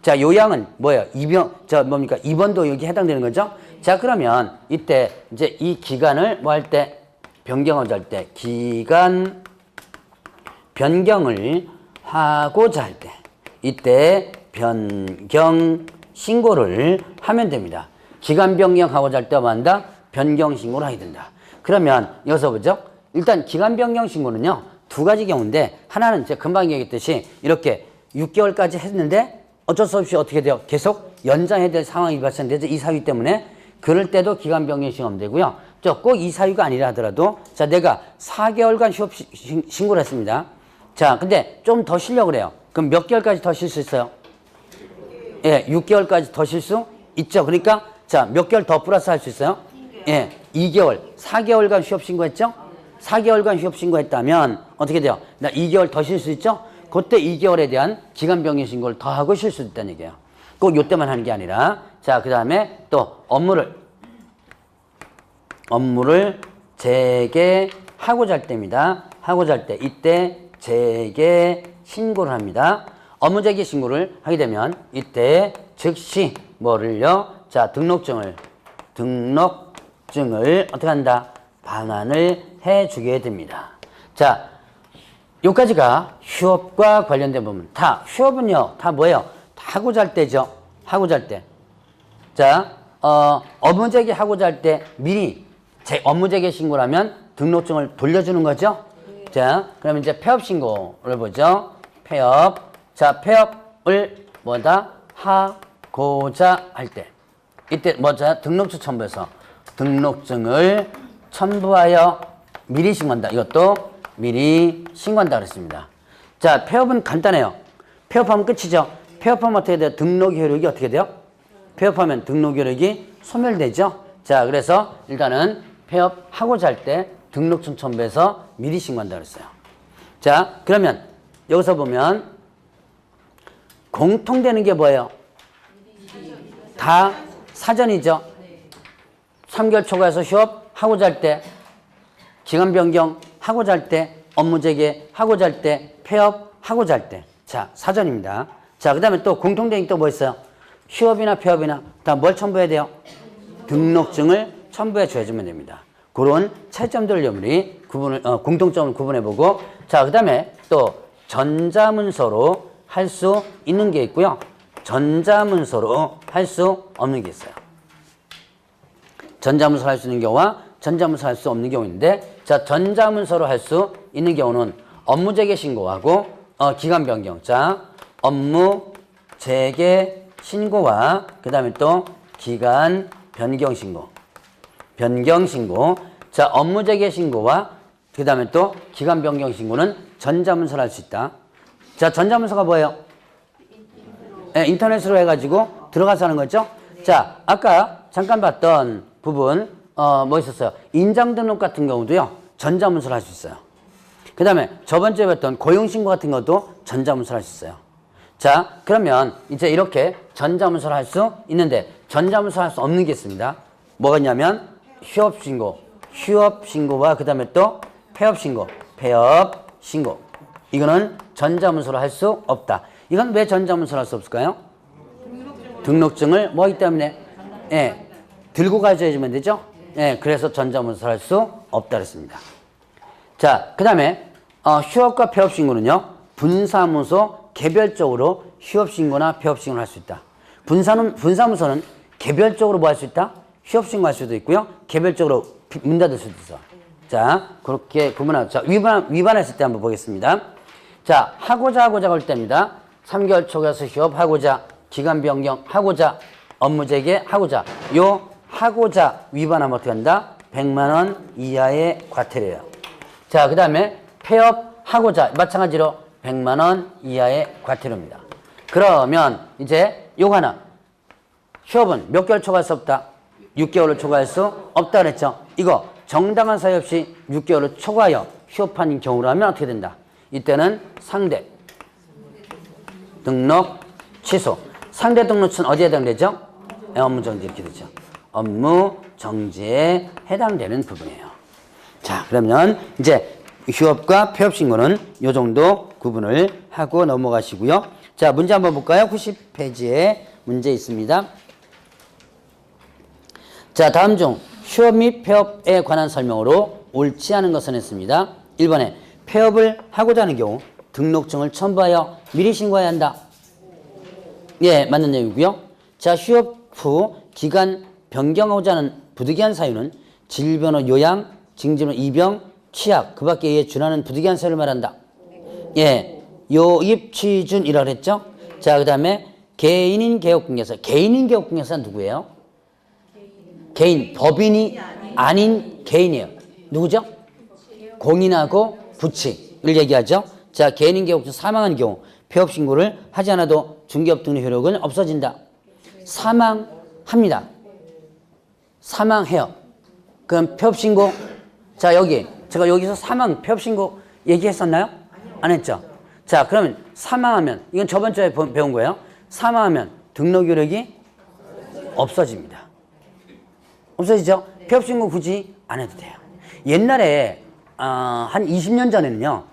자, 요양은 뭐예요? 입원도 여기 해당되는 거죠? 자, 그러면 이때 이제 이 기간을 뭐 할 때? 변경을 할 때. 기간 변경을 하고자 할 때. 이때 변경 신고를 하면 됩니다. 기간 변경하고자 할 때 뭐 한다? 변경 신고를 하게 된다. 그러면 여기서 보죠. 일단 기간 변경 신고는요. 2가지 경우인데 하나는 제가 금방 얘기했듯이 이렇게 6개월까지 했는데 어쩔 수 없이 어떻게 돼요? 계속 연장해야 될 상황이 발생되죠. 이 사유 때문에. 그럴 때도 기간 변경 신고하면 되고요. 꼭 이 사유가 아니라 하더라도 자, 내가 4개월간 휴업 신고를 했습니다. 자, 근데 좀 더 쉬려고 그래요. 그럼 몇 개월까지 더 쉴 수 있어요? 예, 6개월까지 더 쉴 수 있죠. 그러니까 자, 몇 개월 더 플러스 할 수 있어요? 예, 2개월. 4개월간 휴업 신고했죠? 4개월간 휴업 신고했다면 어떻게 돼요? 나 2개월 더 쉴 수 있죠? 그때 2개월에 대한 기간 변경 신고를 더 하고 쉴 수 있다는 얘기예요. 꼭 요때만 하는 게 아니라 자, 그 다음에 또 업무를 재개하고자 할 때입니다. 하고자 할 때 이때 재개 신고를 합니다. 업무 재개 신고를 하게 되면 이때 즉시 뭐를요? 자, 등록증을 어떻게 한다? 반환을 해주게 됩니다. 자, 여기까지가 휴업과 관련된 부분. 다 휴업은요, 다 뭐예요? 다 하고자 할 때죠. 하고자 할 때. 자, 업무 재개 하고자 할 때 미리 업무 재개 신고를 하면 등록증을 돌려주는 거죠. 자, 그러면 이제 폐업 신고를 보죠. 폐업. 자, 폐업을 뭐다? 하고자 할 때. 이때 뭐죠? 등록증 첨부해서 등록증을 첨부하여 미리 신고한다. 이것도 미리 신고한다 그랬습니다. 자, 폐업은 간단해요. 폐업하면 끝이죠. 폐업하면 어떻게 돼요? 등록 효력이 어떻게 돼요? 폐업하면 등록 효력이 소멸되죠. 자, 그래서 일단은 폐업하고자 할 때 등록증 첨부해서 미리 신고한다 그랬어요. 자, 그러면 여기서 보면 공통되는 게 뭐예요? 다 사전이죠. 3개월 초과해서 휴업하고자 할 때, 기간 변경 하고자 할 때, 업무 재개 하고자 할 때, 폐업 하고자 할 때. 자, 사전입니다. 자, 그 다음에 또 공통된 게 또 뭐 있어요? 휴업이나 폐업이나 다 뭘 첨부해야 돼요? 등록증을 첨부해 줘야지만 됩니다. 그런 차이점들을 우리 공통점을 구분해보고, 자, 그 다음에 또 전자문서로 할 수 있는 게 있고요. 전자문서로 할 수 없는 게 있어요. 전자문서로 할 수 있는 경우와 전자문서로 할 수 없는 경우인데, 자, 전자문서로 할 수 있는 경우는 업무 재개 신고하고 기간 변경. 자, 업무 재개 신고와 그 다음에 또 기간 변경 신고. 변경 신고. 자, 업무 재개 신고와 그 다음에 또 기간 변경 신고는 전자문서로 할 수 있다. 자, 전자문서가 뭐예요? 네, 인터넷으로 해가지고 들어가서 하는 거죠. 자, 아까 잠깐 봤던 부분 뭐 있었어요? 인장 등록 같은 경우도요, 전자문서로 할 수 있어요. 그 다음에 저번주에 봤던 고용신고 같은 것도 전자문서로 할 수 있어요. 자, 그러면 이제 이렇게 전자문서로 할 수 있는데 전자문서로 할 수 없는 게 있습니다. 뭐가 있냐면 휴업신고와 그 다음에 또 폐업신고. 이거는 전자문서로 할 수 없다. 이건 왜 전자문서로 할 수 없을까요? 등록증을 뭐이기 때문에 들고 가져야지만 되죠. 그래서 전자문서로 할 수 없다 그랬습니다. 자, 그 다음에 휴업과 폐업신고는요, 분사무소 개별적으로 휴업신고나 폐업신고를 할 수 있다. 분사무소는 개별적으로 뭐 할 수 있다? 휴업신고할 수도 있고요, 개별적으로 문 닫을 수도 있어. 자, 그렇게 구분하고. 자, 위반했을 때 한번 보겠습니다. 자, 하고자 할 때입니다. 3개월 초과해서 휴업하고자, 기간 변경하고자, 업무 재개하고자. 요 하고자 위반하면 어떻게 한다? 100만 원 이하의 과태료예요. 자, 그 다음에 폐업하고자 마찬가지로 100만 원 이하의 과태료입니다. 그러면 이제 요거 하나. 휴업은 몇 개월 초과할 수 없다? 6개월을 초과할 수 없다 그랬죠. 이거 정당한 사유 없이 6개월을 초과하여 휴업한 경우라면 어떻게 된다? 이때는 상대 등록 취소. 상대 등록 취소는 어디에 해당되죠? 업무 정지 이렇게 되죠. 업무 정지에 해당되는 부분이에요. 자, 그러면 이제 휴업과 폐업 신고는 이 정도 구분을 하고 넘어가시고요. 자, 문제 한번 볼까요? 90페이지에 문제 있습니다. 자, 다음 중 휴업 및 폐업에 관한 설명으로 옳지 않은 것은 했습니다. 1번에 폐업을 하고자 하는 경우 등록증을 첨부하여 미리 신고해야 한다. 예, 맞는 내용이고요. 자, 휴업 후 기간 변경하고자 하는 부득이한 사유는 질병의 요양, 징집의 이병, 취약, 그 밖에 이에 준하는 부득이한 사유를 말한다. 예, 요입, 취준이라고 그랬죠. 자, 그 다음에 개인인 개업공개사. 개인인 개업공개사는 누구예요? 개인, 법인이 아닌 개인이에요. 누구죠? 공인하고 부치를 얘기하죠. 자, 개인인 개업공개사 사망한 경우 폐업신고를 하지 않아도 중개업 등록 효력은 없어진다. 사망합니다. 사망해요. 그럼 폐업신고, 자, 제가 여기서 폐업신고 얘기했었나요? 안 했죠? 자, 그러면 사망하면, 이건 저번 주에 배운 거예요. 사망하면 등록 효력이 없어집니다. 없어지죠? 폐업신고 굳이 안 해도 돼요. 옛날에 한 20년 전에는요.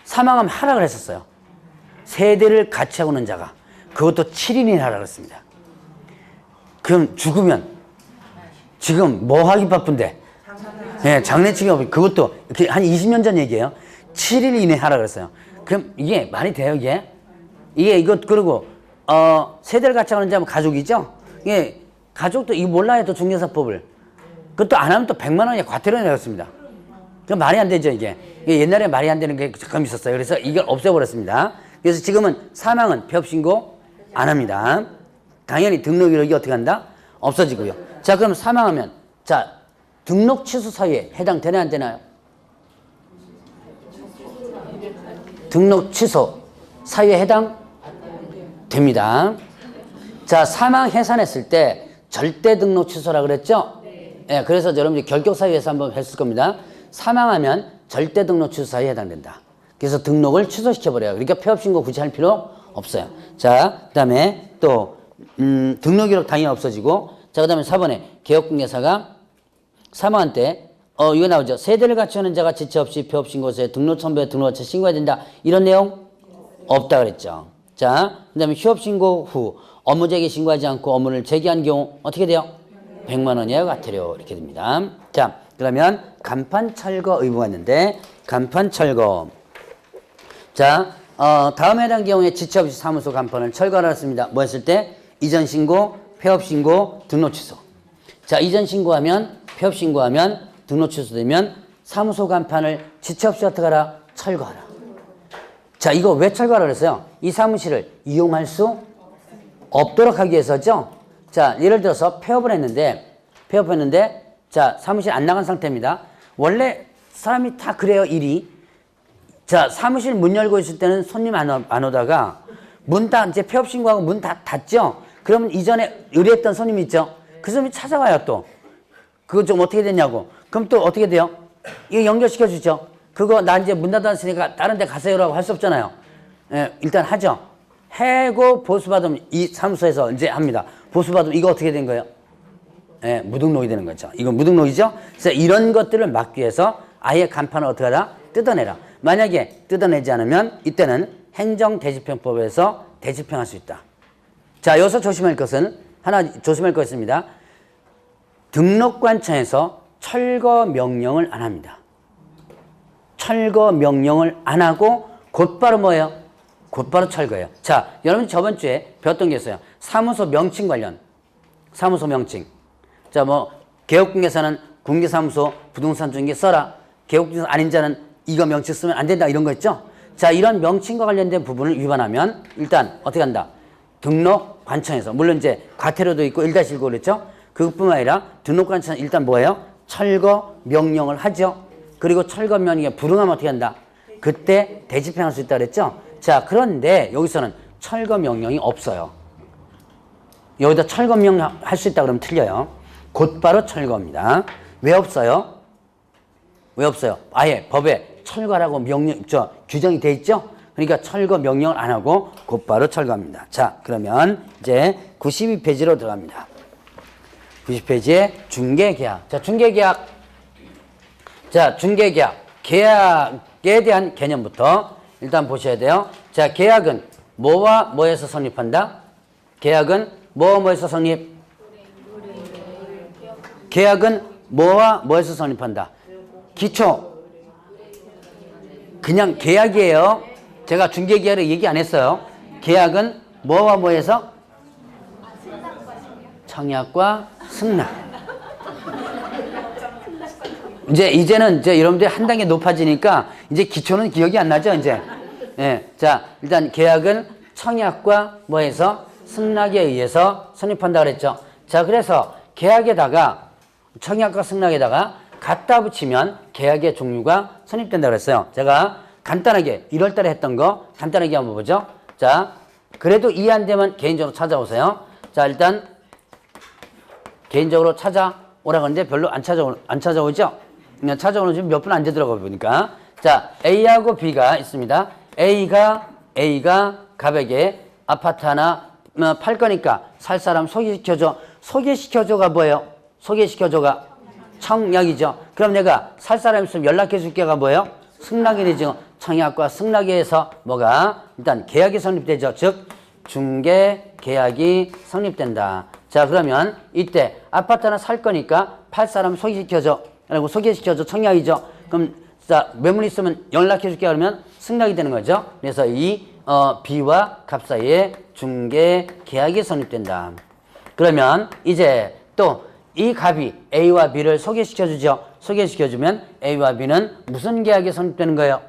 사망하면 하락을 했었어요. 세대를 같이 하고 있는 자가 그것도 7인이 하락을 했습니다. 그럼 죽으면 지금 뭐 하기 바쁜데? 네, 장례치기 그것도 한 20년 전 얘기예요. 7일 이내 하락을 했어요. 그럼 이게 말이 돼요, 이게? 이것 그리고 세대를 같이 하는 자면 가족이죠? 이게 가족도 이거 몰라요, 또 중개사법을. 그것도 안 하면 또 100만 원이 과태료 내렸습니다. 그 말이 안 되죠, 이게. 옛날에 말이 안 되는 게 잠깐 있었어요. 그래서 이걸 없애버렸습니다. 그래서 지금은 사망은 폐업신고 안 합니다. 당연히 등록 이력이 어떻게 한다? 없어지고요. 자, 그럼 사망하면, 자, 등록 취소 사유에 해당되나요, 안 되나요? 등록 취소 사유에 해당? 됩니다. 자, 사망 해산했을 때 절대 등록 취소라 그랬죠? 네, 그래서 여러분들 결격 사유에서 한번 했을 겁니다. 사망하면 절대 등록 취소 사유에 해당된다. 그래서 등록을 취소시켜버려요. 그러니까 폐업신고 굳이 할 필요 없어요. 자, 그 다음에 또 등록 기록 당연히 없어지고, 자, 그 다음에 4번에 개업공개사가 사망한 때 이거 나오죠. 세대를 같이 하는 자가 지체 없이 폐업신고서에 등록청부에 등록처에 신고해야 된다. 이런 내용 없다 그랬죠. 자, 그 다음에 휴업신고 후 업무재개 신고하지 않고 업무를 재개한 경우 어떻게 돼요? 100만 원 이하 과태료 이렇게 됩니다. 자, 그러면 간판 철거 의무가 있는데 간판 철거. 자, 다음에 해당 경우에 지체 없이 사무소 간판을 철거하라 했습니다. 뭐 했을 때? 이전 신고, 폐업 신고, 등록 취소. 자, 이전 신고하면, 폐업 신고하면, 등록 취소되면 사무소 간판을 지체 없이 어떻게 하라? 철거하라. 자, 이거 왜 철거하라 그랬어요? 이 사무실을 이용할 수 없도록 하기 위해서죠. 자, 예를 들어서 폐업을 했는데, 자, 사무실 안 나간 상태입니다. 원래 사람이 다 그래요, 일이. 자, 사무실 문 열고 있을 때는 손님 안 오다가 문 다 이제 폐업 신고하고 문 다 닫죠? 그러면 이전에 의뢰했던 손님 있죠? 그 손님이 찾아와요, 또. 그거 좀 어떻게 됐냐고. 그럼 또 어떻게 돼요? 이거 연결시켜 주죠? 그거 나 이제 문 닫았으니까 다른 데 가세요라고 할 수 없잖아요. 예, 일단 하죠. 해고 보수받으면 이 사무소에서 이제 합니다. 보수받으면 이거 어떻게 된 거예요? 예, 무등록이 되는 거죠. 이건 무등록이죠? 그래서 이런 것들을 막기 위해서 아예 간판을 어떻게 하라? 뜯어내라. 만약에 뜯어내지 않으면 이때는 행정대집행법에서 대집행할 수 있다. 자, 여기서 조심할 것은 하나 조심할 거 있습니다. 등록관청에서 철거 명령을 안 합니다. 철거 명령을 안 하고 곧바로 뭐예요? 곧바로 철거해요. 자, 여러분 저번 주에 배웠던 게 있어요. 사무소 명칭 관련. 사무소 명칭. 자, 뭐 개업공개사는 공개사무소 부동산 중개 써라. 개업공개사 아닌 자는 이거 명칭 쓰면 안 된다. 이런 거 있죠? 자, 이런 명칭과 관련된 부분을 위반하면 일단 어떻게 한다? 등록관청에서. 물론 이제 과태료도 있고 1-1고 그랬죠? 그것뿐만 아니라 등록관청은 일단 뭐예요? 철거 명령을 하죠. 그리고 철거 명령에 불응하면 어떻게 한다? 그때 대집행할 수 있다 그랬죠? 자, 그런데 여기서는 철거 명령이 없어요. 여기다 철거 명령 할 수 있다 그러면 틀려요. 곧바로 철거입니다. 왜 없어요? 왜 없어요? 아예 법에 철거라고 규정이 돼 있죠? 그러니까 철거 명령을 안 하고 곧바로 철거합니다. 자, 그러면 이제 92페이지로 들어갑니다. 90페이지에 중개계약. 자, 중개계약. 자, 중개계약. 계약에 대한 개념부터 일단 보셔야 돼요. 자, 계약은 뭐와 뭐에서 성립한다? 계약은 뭐와 뭐에서 성립? 계약은 뭐와 뭐에서 성립한다? 기초. 그냥 계약이에요. 제가 중개계약을 얘기 안 했어요. 계약은 뭐와 뭐에서? 청약과 승낙. 이제는 여러분들 한 단계 높아지니까 이제 기초는 기억이 안 나죠, 이제. 예. 자, 일단 계약은 청약과 뭐에서? 승낙에 의해서 성립한다 그랬죠. 자, 그래서 계약에다가 청약과 승낙에다가 갖다 붙이면 계약의 종류가 성립된다 그랬어요. 제가 간단하게 1월 달에 했던 거 간단하게 한번 보죠. 자, 그래도 이해 안 되면 개인적으로 찾아오세요. 자, 일단 개인적으로 찾아오라고 하는데 별로 안 찾아오죠? 그냥 찾아오는 지금 몇 분 안 되더라고요, 보니까. 자, A하고 B가 있습니다. A가 갑에게 아파트 하나 팔 거니까 살 사람 소개시켜줘. 소개시켜줘가 뭐예요? 소개시켜줘가 청약이죠. 그럼 내가 살 사람 있으면 연락해 줄게가 뭐예요? 승낙이네. 지금 청약과 승낙에서 뭐가 일단 계약이 성립되죠. 즉 중개 계약이 성립된다. 자, 그러면 이때 아파트 하나 살 거니까 팔 사람 소개시켜줘. 그리고 소개시켜줘. 청약이죠. 그럼 자, 매물 있으면 연락해 줄게 그러면 승낙이 되는 거죠. 그래서 이 B와 갑 사이에 중개 계약이 성립된다. 그러면 이제 또 이 갑이 A와 B를 소개시켜 주죠. 소개시켜 주면 A와 B는 무슨 계약이 성립되는 거예요?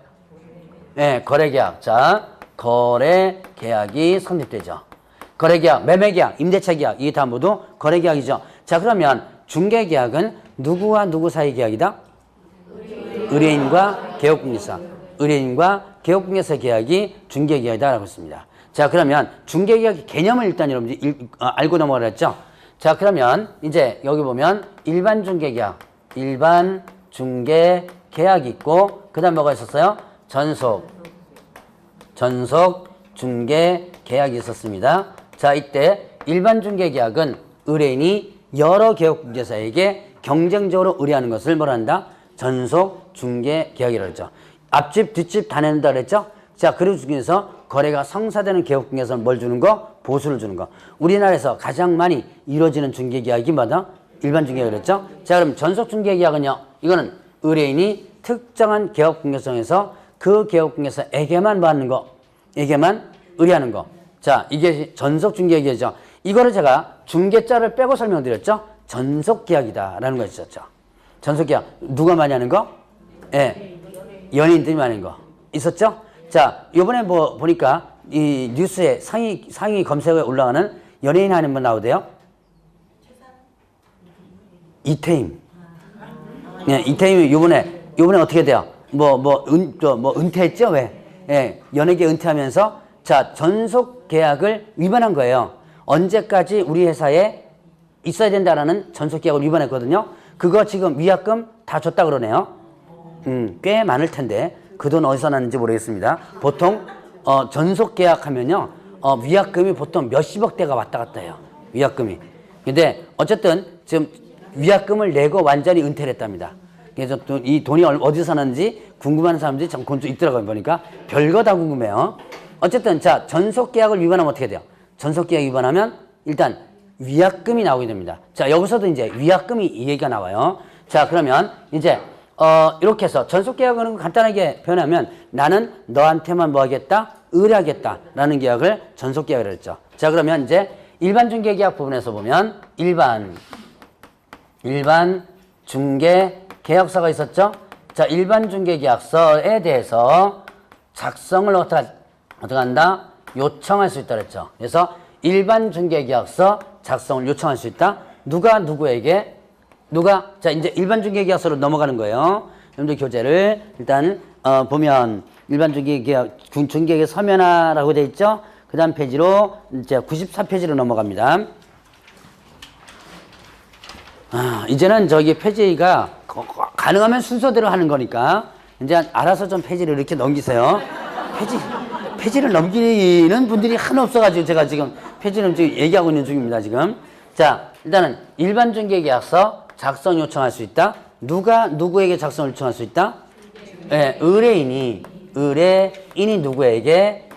네, 거래 계약. 자, 거래 계약이 성립되죠. 거래 계약, 매매 계약, 임대차 계약 이게 다 모두 거래 계약이죠. 자, 그러면 중개 계약은 누구와 누구 사이 계약이다? 의뢰인과 개업공개사. 의뢰인과 개업공개사 계약이 중개 계약이다라고 했습니다. 자, 그러면 중개 계약 개념을 일단 여러분들이 알고 넘어가라 했죠. 자, 그러면 이제 여기 보면 일반 중개 계약, 일반 중개 계약이 있고 그다음 뭐가 있었어요? 전속 중개 계약이 있었습니다. 자, 이때 일반 중개 계약은 의뢰인이 여러 개업공개사에게 경쟁적으로 의뢰하는 것을 뭐라 한다? 전속 중개 계약이라고 했죠. 앞집 뒷집 다 낸다 그랬죠. 자, 그 중에서 거래가 성사되는 개업공개사는 뭘 주는 거? 보수를 주는 거. 우리나라에서 가장 많이 이루어지는 중개 계약이 뭐다? 일반 중개 그랬죠. 자, 그럼 전속 중개 계약은요, 이거는 의뢰인이 특정한 개업공개사에서 그 개업공개사에게만 받는 거, 에게만 의뢰하는 거. 자, 이게 전속 중개 계약이죠. 이거를 제가 중개자를 빼고 설명드렸죠. 전속 계약이다라는 거 있었죠. 전속 계약 누가 많이 하는 거? 예, 연예인들이 많이 하는 거 있었죠. 자, 요번에 뭐 보니까 이 뉴스에 상위 검색어에 올라가는 연예인 하는 분 나오대요. 이태임. 예, 이태임이 요번에 어떻게 돼요? 은퇴했죠? 왜? 예, 연예계 은퇴하면서 자, 전속 계약을 위반한 거예요. 언제까지 우리 회사에 있어야 된다라는 전속 계약을 위반했거든요. 그거 지금 위약금 다 줬다 그러네요. 꽤 많을 텐데 그 돈 어디서 났는지 모르겠습니다. 보통 전속 계약하면요, 위약금이 보통 몇십억 대가 왔다 갔다 해요. 위약금이. 근데 어쨌든 지금 위약금을 내고 완전히 은퇴를 했답니다. 그래서 또 이 돈이 어디서 났는지 궁금한 사람들이 참 좀 있더라고요. 보니까 별거 다 궁금해요. 어쨌든 자, 전속 계약을 위반하면 어떻게 돼요? 전속 계약 위반하면 일단 위약금이 나오게 됩니다. 자, 여기서도 이제 위약금이 이 얘기가 나와요. 자, 그러면 이제 이렇게 해서 전속 계약은 간단하게 표현하면 나는 너한테만 뭐 하겠다? 의뢰하겠다라는 계약을 전속 계약이라고 했죠. 자, 그러면 이제 일반 중개 계약 부분에서 보면 일반 중개 계약서가 있었죠. 자, 일반 중개 계약서에 대해서 작성을 어떻게 한다? 요청할 수 있다 그랬죠. 그래서 일반 중개 계약서 작성을 요청할 수 있다. 누가 누구에게? 자, 이제 일반 중개 계약서로 넘어가는 거예요. 여러분들 교재를 일단 보면 일반 중개 계약 중개계 서면화라고 돼 있죠. 그다음 페이지로 이제 94페이지로 넘어갑니다. 이제는 저기 페이지가 가능하면 순서대로 하는 거니까 이제 알아서 좀 페이지를 이렇게 넘기세요. 페이지를 넘기는 분들이 하나 없어가지고 제가 지금 페이지를 지금 얘기하고 있는 중입니다. 지금. 자, 일단은 일반 중개 계약서 작성 요청할 수 있다. 누가 누구에게 작성을 요청할 수 있다? 네, 의뢰인이 누구에게?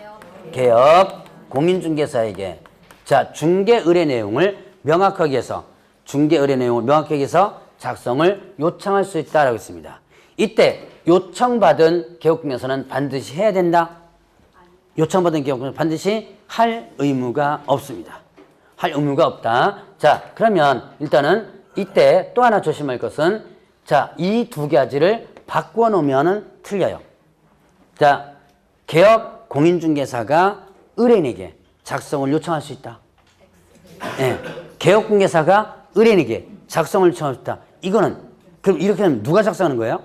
개업 공인중개사에게. 자, 중개 의뢰 내용을 명확하게 해서 작성을 요청할 수 있다라고 했습니다. 이때 요청받은 개업공개사는 반드시 해야 된다. 요청받은 개업공개사는 반드시 할 의무가 없습니다. 할 의무가 없다. 자, 그러면 일단은 이때 또 하나 조심할 것은 자, 이 두 가지를 바꿔 놓으면은 틀려요. 자, 개업 공인중개사가 의뢰인에게 작성을 요청할 수 있다. 네, 개업 공개사가 의뢰인에게 작성을 요청할 수 있다. 이거는 그럼 이렇게 하면 누가 작성하는 거예요?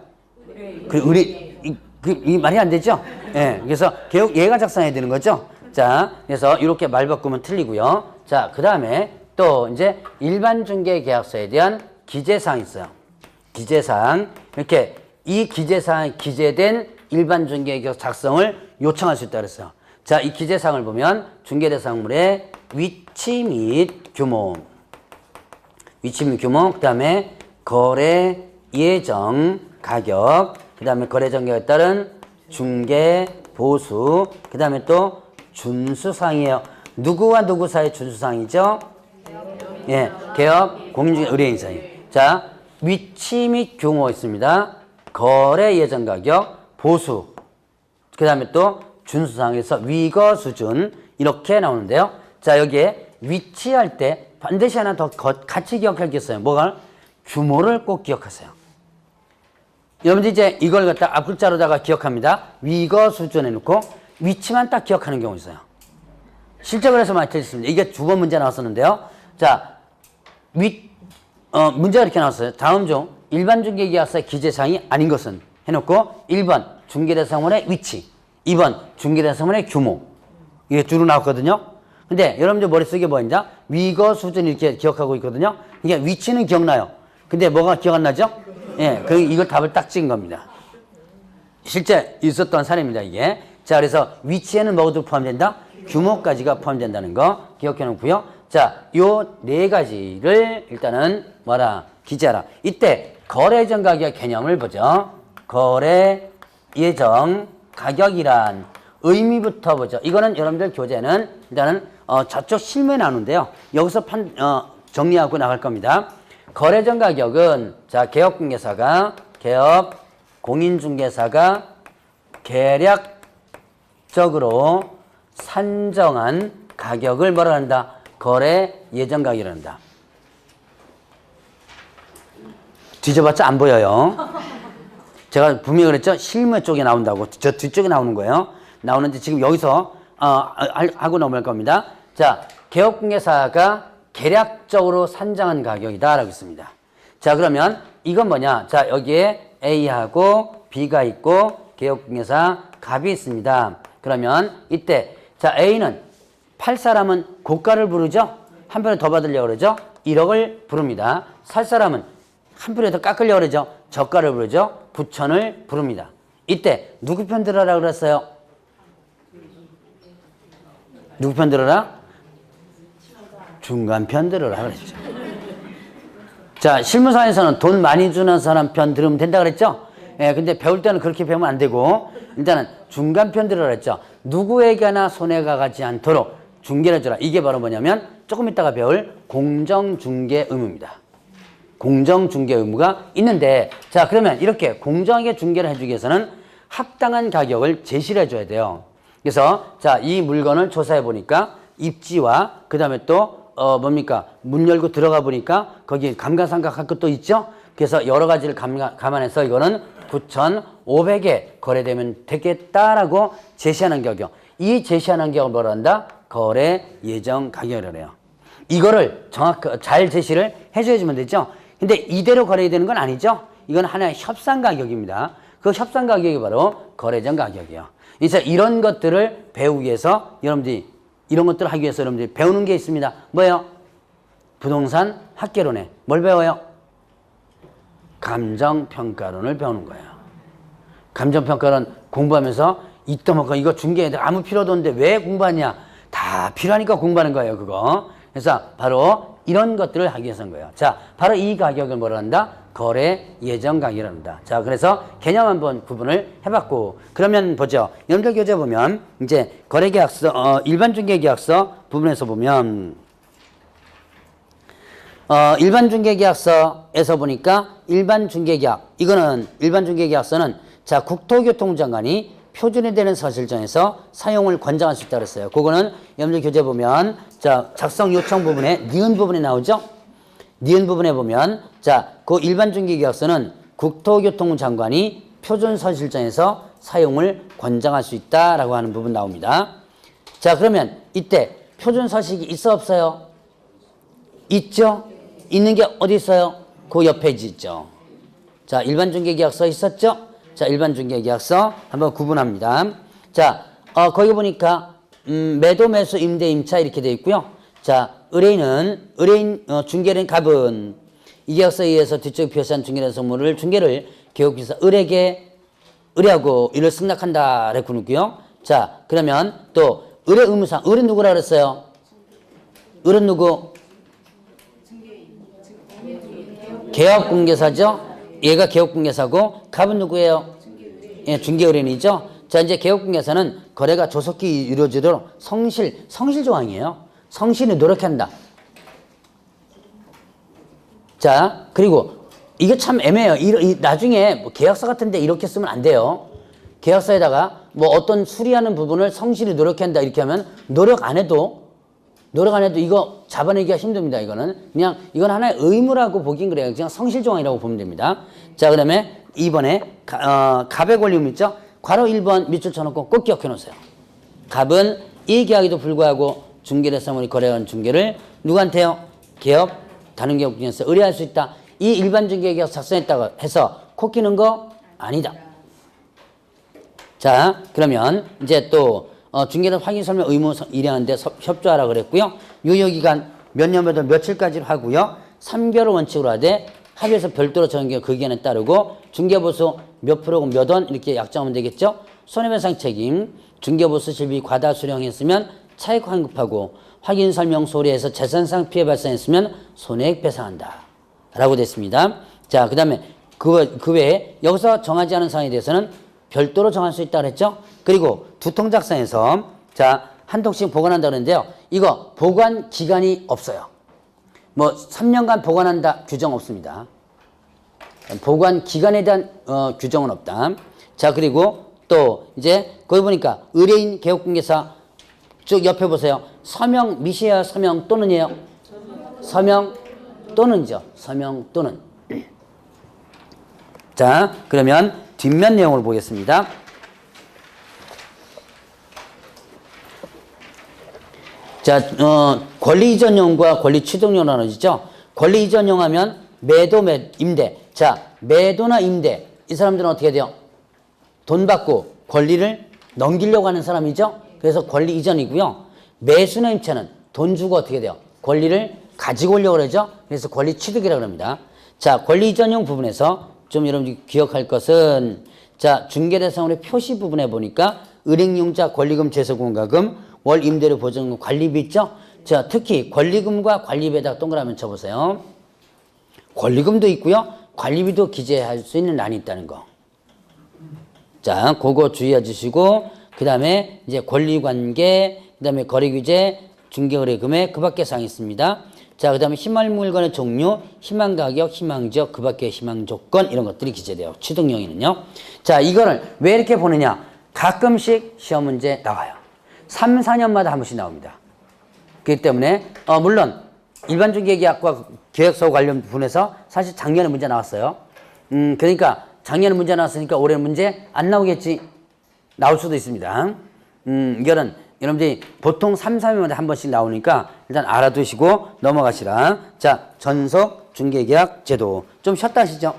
이 말이 안 되죠? 네, 그래서 얘가 작성해야 되는 거죠. 자, 그래서 이렇게 말 바꾸면 틀리고요. 자, 그 다음에 또 이제 일반 중개 계약서에 대한 기재사항이 있어요. 기재사항. 이렇게 이 기재사항이 기재된 일반 중개 계약서 작성을 요청할 수 있다 그랬어요. 자, 이 기재사항을 보면 중개대상물의 위치 및 규모, 그 다음에 거래 예정 가격, 그 다음에 거래 예정 가격에 따른 중개 보수, 그 다음에 또 준수사항이에요. 누구와 누구 사이 준수사항이죠? 예, 개업, 공인중개, 의뢰인 사이. 자, 위치 및 규모 있습니다. 거래 예정 가격, 보수, 그 다음에 또 준수사항에서 위거 수준 이렇게 나오는데요. 자, 여기에 위치할 때 반드시 하나 더 같이 기억할 게 있어요. 뭐가? 규모를 꼭 기억하세요. 여러분들 이제 이걸 갖다 앞글자로다가 기억합니다. 위거 수준 해놓고 위치만 딱 기억하는 경우 있어요. 실제 그래서 맞춰있습니다. 이게 두 번 문제 나왔었는데요. 자, 문제가 이렇게 나왔어요. 다음 중 일반 중개계약서의 기재사항이 아닌 것은 해놓고 1번 중개대상물의 위치, 2번 중개대상물의 규모. 이게 두루 나왔거든요. 근데 여러분들 머릿속에 뭐 있냐? 위거 수준 이렇게 기억하고 있거든요. 이게 위치는 기억나요. 근데 뭐가 기억 안 나죠? 예, 이걸 답을 딱 찍은 겁니다. 실제 있었던 사례입니다, 이게. 자, 그래서 위치에는 뭐도 포함된다? 규모까지가 포함된다는 거 기억해 놓고요. 자, 요 네 가지를 일단은 뭐라? 기재하라. 이때 거래 예정 가격 개념을 보죠. 거래 예정 가격이란 의미부터 보죠. 이거는 여러분들 교재는 일단은 저쪽 실무에 나오는데요. 여기서 정리하고 나갈 겁니다. 거래 예정 가격은 자, 개업공개사가 공인중개사가 계략적으로 산정한 가격을 뭐라 한다? 거래 예정 가격이라 한다. 뒤져봤자 안 보여요. 제가 분명히 그랬죠? 실무 쪽에 나온다고. 저 뒤쪽에 나오는 거예요. 나오는데 지금 여기서 하고 넘어갈 겁니다. 자, 개업공개사가 계략적으로 산정한 가격이다 라고 있습니다. 자, 그러면 이건 뭐냐? 자, 여기에 A하고 B가 있고 개업공개사 갑이 있습니다. 그러면 이때 자, A는 팔 사람은 고가를 부르죠? 한 편에 더 받으려고 그러죠? 1억을 부릅니다. 살 사람은 한 편에 더 깎으려고 그러죠? 저가를 부르죠? 9천을 부릅니다. 이때 누구 편 들어라 그랬어요? 누구 편 들어라? 중간 편 들어라 그랬죠. 자, 실무사에서는 돈 많이 주는 사람 편 들으면 된다 그랬죠? 예, 근데 배울 때는 그렇게 배우면 안 되고 일단은 중간 편 들으라 그랬죠. 누구에게나 손해가 가지 않도록 중개를 해주라. 이게 바로 뭐냐면 조금 이따가 배울 공정중개 의무입니다. 공정중개 의무가 있는데 자, 그러면 이렇게 공정하게 중개를 해주기 위해서는 합당한 가격을 제시를 해줘야 돼요. 그래서 자, 이 물건을 조사해 보니까 입지와 그 다음에 또 뭡니까? 문 열고 들어가 보니까 거기 감가상각할 것도 있죠? 그래서 여러 가지를 감안해서 이거는 9,500에 거래되면 되겠다라고 제시하는 가격. 이 제시하는 가격을 뭐라 한다? 거래 예정 가격이라고 해요. 이거를 잘 제시를 해줘야지만 되죠? 근데 이대로 거래해야 되는 건 아니죠? 이건 하나의 협상 가격입니다. 그 협상 가격이 바로 거래 예정 가격이에요. 그래서 이런 것들을 배우기 위해서 여러분들이 이런 것들을 하기 위해서 여러분들이 배우는 게 있습니다. 뭐예요? 부동산 학개론에 뭘 배워요? 감정평가론을 배우는 거예요. 감정평가론 공부하면서 이따먹고 이거 중개해야 돼. 아무 필요도 없는데 왜 공부하냐? 다 필요하니까 공부하는 거예요, 그거. 그래서 바로 이런 것들을 하기 위해서인 거예요. 자, 바로 이 가격을 뭐라 한다? 거래 예정 가격이라고 한다. 자, 그래서 개념 한번 구분을 해봤고, 그러면 보죠. 여러분들 교재 보면 이제 거래계약서, 일반 중개계약서 부분에서 보면 일반 중개계약서에서 보니까 일반 중개계약, 이거는 일반 중개계약서는 자, 국토교통부 장관이 표준이 되는 사실정에서 사용을 권장할 수 있다고 그랬어요. 그거는 여러분들 교재 보면 자, 작성 요청 부분에 니은 부분에 나오죠? 니은 부분에 보면 자, 그 일반 중개계약서는 국토교통부 장관이 표준 사실정에서 사용을 권장할 수 있다라고 하는 부분 나옵니다. 자, 그러면 이때 표준 서식이 있어 없어요? 있죠? 있는 게 어디 있어요? 그 옆에 있죠. 자, 일반 중개계약서 있었죠? 자, 일반 중개계약서 한번 구분합니다. 자, 거기 보니까 매도, 매수, 임대, 임차 이렇게 되어 있고요. 자, 중개는 갑은 이 계약서에 의해서 뒤쪽에 표시한 중개된 선물을 중개를 개업기사 을에게 의뢰하고 이를 승낙한다 라고 있고요. 자, 그러면 또 의뢰 의무상 을은 누구라 그랬어요? 을은 누구? 개업공개사죠. 얘가 개업공개사고 갑은 누구예요? 예, 중개의뢰인이죠. 자, 이제 개업공개사는 거래가 조속히 이루어지도록 성실 조항이에요. 성실히 노력한다. 자, 그리고 이게 참 애매해요. 나중에 뭐 계약서 같은데 이렇게 쓰면 안 돼요. 계약서에다가 뭐 어떤 수리하는 부분을 성실히 노력한다 이렇게 하면 노력 안 해도 이거 잡아내기가 힘듭니다. 이건 하나의 의무라고 보긴 그래요. 그냥 성실조항이라고 보면 됩니다. 자, 그다음에 2번에 갑의 권리금 있죠. 괄호 1번 밑줄 쳐놓고 꼭 기억해 놓으세요. 갑은 이 계약에도 불구하고 중개대상물이 거래한 중개를 누구한테요? 개업, 다른 개업 중에서 의뢰할 수 있다. 이 일반 중개계약 작성했다고 해서 코 끼는 거 아니다. 자, 그러면 이제 또 중개는 확인 설명 의무 일하는데 협조하라 그랬고요. 유효기간 몇 년부터 며칠까지로 하고요. 3개월 원칙으로 하되 합의해서 별도로 정한 그 기간에 따르고 중개보수 몇 프로고 몇 원 이렇게 약정하면 되겠죠. 손해배상 책임 중개보수 실비 과다 수령했으면 차액 환급하고 확인 설명 소리에서 재산상 피해 발생했으면 손해액 배상한다 라고 됐습니다. 자, 그 다음에 그 외에 여기서 정하지 않은 사항에 대해서는 별도로 정할 수 있다고 했죠. 그리고 두 통 작성해서 자, 한 통씩 보관한다 그러는데요. 이거 보관 기간이 없어요. 뭐 3년간 보관한다 규정 없습니다. 보관 기간에 대한 규정은 없다. 자, 그리고 또 이제 거기 보니까 의뢰인 개업공개사 쭉 옆에 보세요. 서명 미시야 서명 또는이에요. 서명 또는이죠. 서명 또는. 자, 그러면 뒷면 내용을 보겠습니다. 자, 권리 이전용과 권리 취득용 나눠지죠. 권리 이전용 하면 매도, 임대. 자, 매도나 임대. 이 사람들은 어떻게 돼요? 돈 받고 권리를 넘기려고 하는 사람이죠. 그래서 권리 이전이고요. 매수나 임차는 돈 주고 어떻게 돼요? 권리를 가지고 오려고 그러죠. 그래서 권리 취득이라고 합니다. 자, 권리 이전용 부분에서 좀 여러분들이 기억할 것은 자, 중개대상물의 표시 부분에 보니까 은행용자 권리금 제소공과금 월 임대료 보증금 관리비 있죠? 자, 특히 권리금과 관리비에다가 동그라미 쳐보세요. 권리금도 있고요. 관리비도 기재할 수 있는 란이 있다는 거. 자, 그거 주의해 주시고 그 다음에 이제 권리관계, 그 다음에 거래규제, 중개거래금액 그 밖에 사항이 있습니다. 자, 그 다음에 희망 물건의 종류, 희망 가격, 희망 지역, 그 밖에 희망 조건 이런 것들이 기재돼요. 취득용에는요. 자, 이거를 왜 이렇게 보느냐. 가끔씩 시험 문제 나와요. 3, 4년마다 한 번씩 나옵니다. 그렇기 때문에 물론 일반 중개계약과 계약서 관련 부분에서 사실 작년에 문제 나왔어요. 그러니까 작년에 문제 나왔으니까 올해 문제 안 나오겠지. 나올 수도 있습니다. 이거는 여러분들이 보통 3, 4년마다 한 번씩 나오니까 일단 알아두시고 넘어가시라. 자, 전속 중개계약 제도. 좀 쉬었다 하시죠.